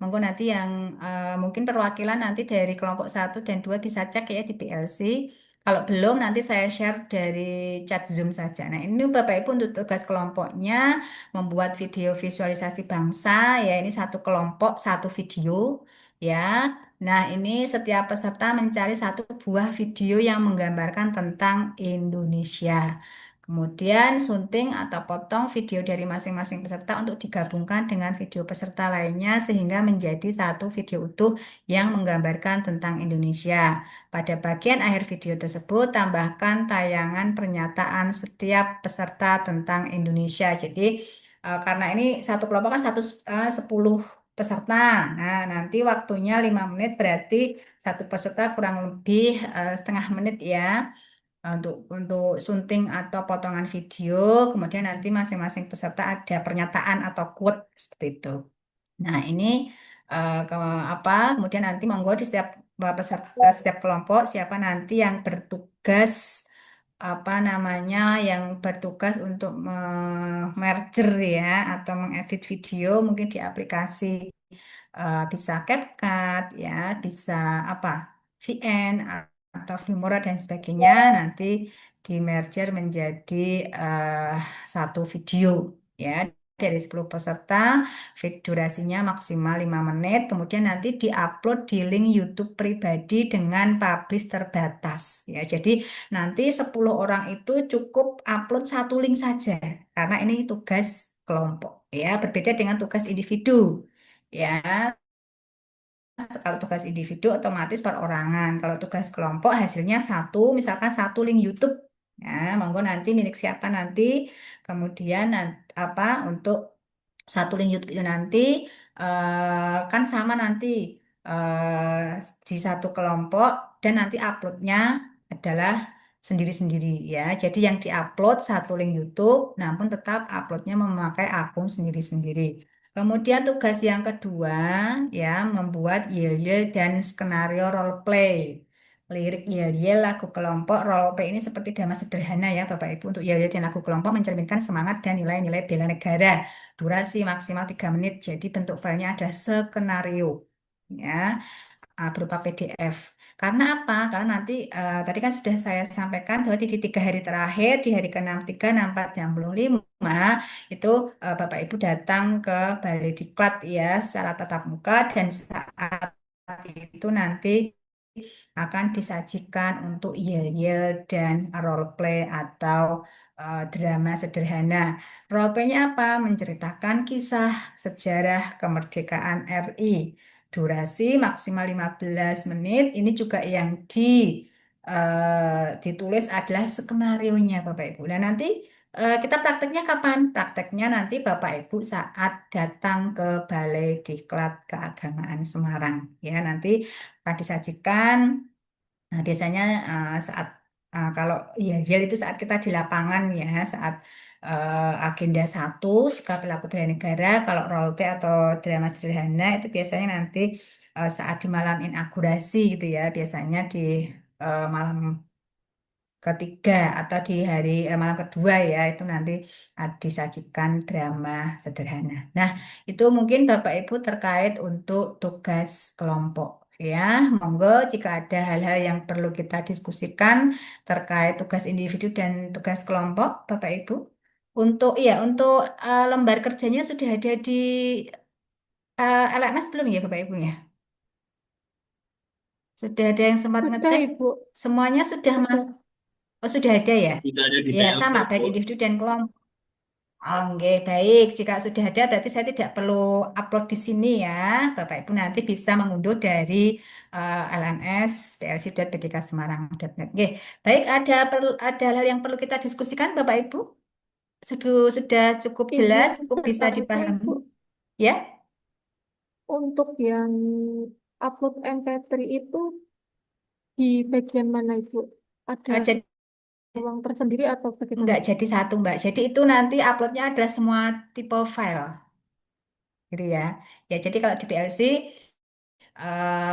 Monggo nanti yang mungkin perwakilan nanti dari kelompok satu dan 2 bisa cek ya di PLC. Kalau belum nanti saya share dari chat Zoom saja. Nah ini Bapak Ibu untuk tugas kelompoknya membuat video visualisasi bangsa ya ini satu kelompok satu video ya. Nah ini setiap peserta mencari satu buah video yang menggambarkan tentang Indonesia. Kemudian sunting atau potong video dari masing-masing peserta untuk digabungkan dengan video peserta lainnya sehingga menjadi satu video utuh yang menggambarkan tentang Indonesia. Pada bagian akhir video tersebut tambahkan tayangan pernyataan setiap peserta tentang Indonesia. Jadi karena ini satu kelompok kan 10 peserta. Nah, nanti waktunya 5 menit berarti satu peserta kurang lebih setengah menit ya untuk sunting atau potongan video, kemudian nanti masing-masing peserta ada pernyataan atau quote seperti itu. Nah, ini apa? Kemudian nanti monggo di setiap peserta setiap kelompok siapa nanti yang bertugas apa namanya yang bertugas untuk merger ya atau mengedit video mungkin di aplikasi bisa CapCut ya, bisa apa VN atau Filmora dan sebagainya nanti di merger menjadi eh, satu video ya dari 10 peserta durasinya maksimal 5 menit kemudian nanti diupload di link YouTube pribadi dengan publish terbatas ya jadi nanti 10 orang itu cukup upload satu link saja karena ini tugas kelompok ya berbeda dengan tugas individu ya kalau tugas individu otomatis perorangan. Kalau tugas kelompok hasilnya satu, misalkan satu link YouTube. Ya, monggo nanti milik siapa nanti. Kemudian apa untuk satu link YouTube itu nanti kan sama nanti di satu kelompok dan nanti uploadnya adalah sendiri-sendiri ya. Jadi yang diupload satu link YouTube, namun tetap uploadnya memakai akun sendiri-sendiri. Kemudian tugas yang kedua ya membuat yel-yel dan skenario role play. Lirik yel-yel lagu kelompok role play ini seperti drama sederhana ya Bapak Ibu untuk yel-yel dan lagu kelompok mencerminkan semangat dan nilai-nilai bela negara. Durasi maksimal 3 menit. Jadi bentuk filenya ada skenario ya berupa PDF. Karena apa? Karena nanti tadi kan sudah saya sampaikan bahwa di 3 hari terakhir, di hari ke-63, 64, 65, itu Bapak Ibu datang ke Balai Diklat ya secara tatap muka dan saat itu nanti akan disajikan untuk yel-yel dan role play atau drama sederhana. Role play-nya apa? Menceritakan kisah sejarah kemerdekaan RI. Durasi maksimal 15 menit. Ini juga yang ditulis adalah skenario-nya Bapak Ibu. Nah, nanti kita prakteknya kapan? Prakteknya nanti Bapak Ibu saat datang ke Balai Diklat Keagamaan Semarang. Ya, nanti akan disajikan. Nah, biasanya saat kalau ya yel itu saat kita di lapangan ya, saat agenda satu sikap perilaku bela negara, kalau role play atau drama sederhana itu biasanya nanti saat di malam inaugurasi gitu ya, biasanya di malam ketiga atau di hari malam kedua ya itu nanti disajikan drama sederhana. Nah, itu mungkin Bapak Ibu terkait untuk tugas kelompok ya. Monggo jika ada hal-hal yang perlu kita diskusikan terkait tugas individu dan tugas kelompok Bapak Ibu. Untuk lembar kerjanya sudah ada di LMS belum ya Bapak Ibu ya? Sudah ada yang sempat Sudah, ngecek? Ibu. Semuanya sudah Sudah. Oh, sudah ada ya? Tidak ada di Ya, PLC, sama baik Bu. individu dan kelompok. Oke, baik. Jika sudah ada, berarti saya tidak perlu upload di sini ya. Bapak Ibu nanti bisa mengunduh dari LMS plc.bdksemarang.net. Oke, baik. Ada hal yang perlu kita diskusikan, Bapak Ibu? Sudah cukup Ibu, jelas, cukup saya bisa tanya, dipahami, Ibu, ya? untuk yang upload MP3 itu di bagian mana, Ibu? Ada Jadi ruang tersendiri atau bagaimana? enggak jadi satu, Mbak. Jadi itu nanti uploadnya ada semua tipe file, gitu ya. Ya, jadi kalau di PLC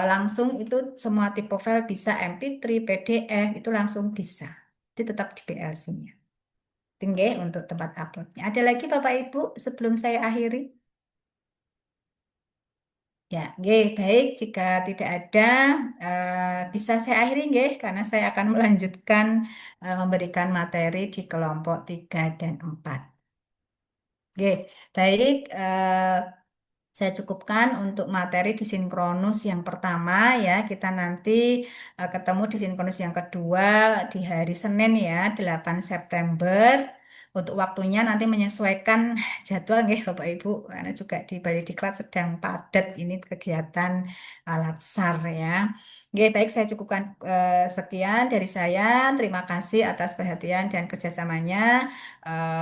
langsung itu semua tipe file bisa MP3, PDF itu langsung bisa. Itu tetap di PLC-nya. Tinggi untuk tempat uploadnya. Ada lagi Bapak Ibu sebelum saya akhiri? Ya, nggih, baik. Jika tidak ada, bisa saya akhiri nggih, karena saya akan melanjutkan memberikan materi di kelompok 3 dan 4. Oke, baik. Saya cukupkan untuk materi disinkronus yang pertama ya. Kita nanti ketemu di sinkronus yang kedua di hari Senin ya, 8 September. Untuk waktunya nanti menyesuaikan jadwal nggih Bapak Ibu karena juga di Bali Diklat sedang padat ini kegiatan latsar ya. Oke, baik saya cukupkan sekian dari saya. Terima kasih atas perhatian dan kerjasamanya.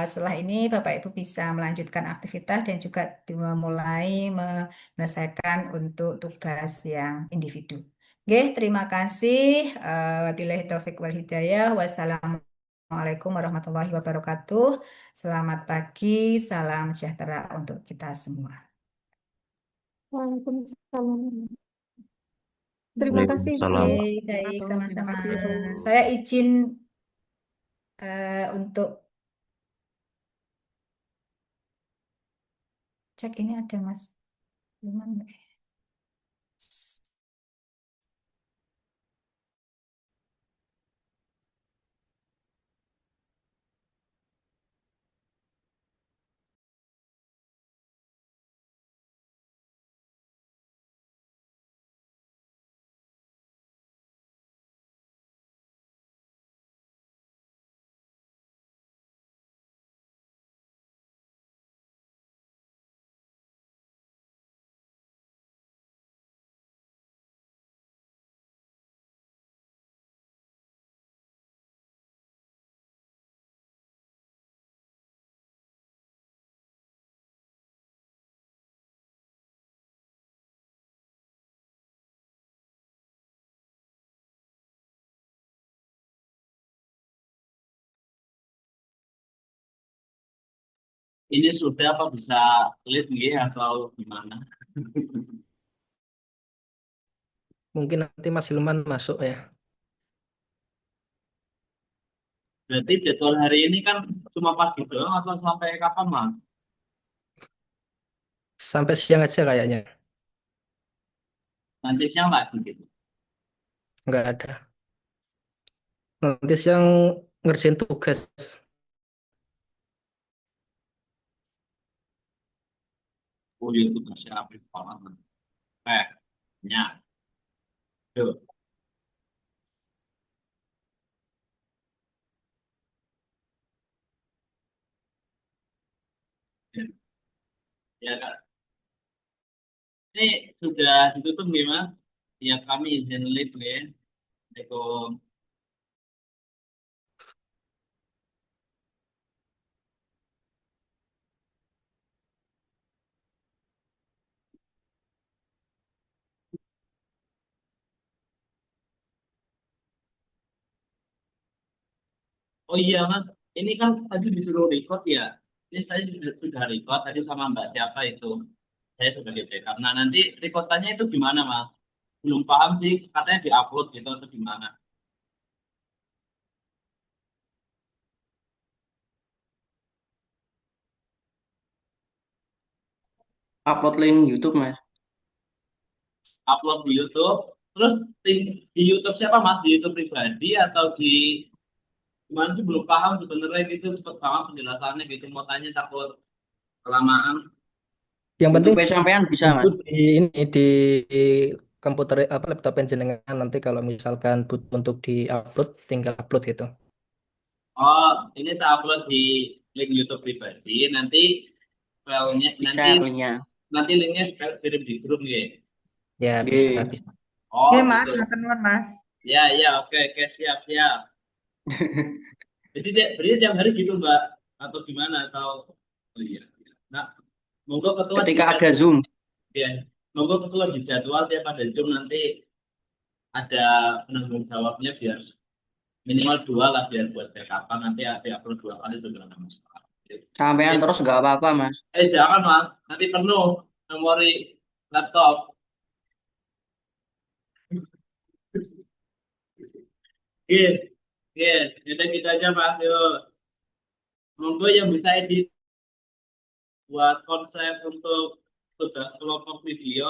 Setelah ini Bapak Ibu bisa melanjutkan aktivitas dan juga mulai menyelesaikan untuk tugas yang individu. Oke, terima kasih. Wabillahi taufik wal hidayah. Wassalamualaikum warahmatullahi wabarakatuh. Selamat pagi, salam sejahtera untuk kita semua. Waalaikumsalam. Terima kasih, Ibu. Oke, Waalaikumsalam. baik, Terima sama-sama. kasih, Ibu. Saya izin untuk cek ini ada Mas Iman nggak ya? Ini sudah apa bisa lead nggih atau gimana? Mungkin nanti Mas Hilman masuk ya. Berarti jadwal hari ini kan cuma pagi doang atau sampai kapan, Mas? Sampai siang aja kayaknya. Nanti siang lagi gitu. nggak ada. Nanti siang ngerjain tugas. Oh iya itu masih apik banget. Ya, tuh. Ya, Kak. Ini sudah ditutup gimana? Ya kami izin live ya. Assalamualaikum. Oh iya Mas, ini kan tadi disuruh record ya. Ini saya sudah record tadi sama Mbak siapa itu. Saya sebagai backup. Nah nanti recordannya itu gimana Mas? Belum paham sih, katanya diupload gitu atau gimana? Upload link YouTube mas. Upload di YouTube, terus di YouTube siapa Mas? Di YouTube pribadi atau di gimana sih belum paham sebenarnya gitu cepet banget penjelasannya gitu mau tanya takut kelamaan. Yang penting YouTube sampean bisa itu mas. di komputer apa laptop jenengan nanti kalau misalkan butuh untuk di-upload tinggal upload gitu. Oh, ini saya upload di link YouTube pribadi. Filenya Bisa linknya. nanti linknya saya kirim di grup ya. Ya bisa Oke. bisa. Oh, Oke, Mas, gitu. matur nuwun, Mas. Ya, ya, oke, oke, siap, siap. Jadi berarti tiap hari gitu, Mbak? Atau gimana? Atau oh iya. Iya. Nah, monggo ketua Ketika ada Zoom. ya, monggo ketua di jadwal tiap ada Zoom nanti ada penanggung jawabnya biar minimal 2 lah biar buat backupan nanti ada upload 2 kali juga nggak masalah. Sampean terus nggak apa-apa mas. Jangan Mas, nanti penuh memori laptop. Iya, iya, jadi kita aja Mas. Yuk, monggo yang bisa edit buat konsep untuk tugas kelompok video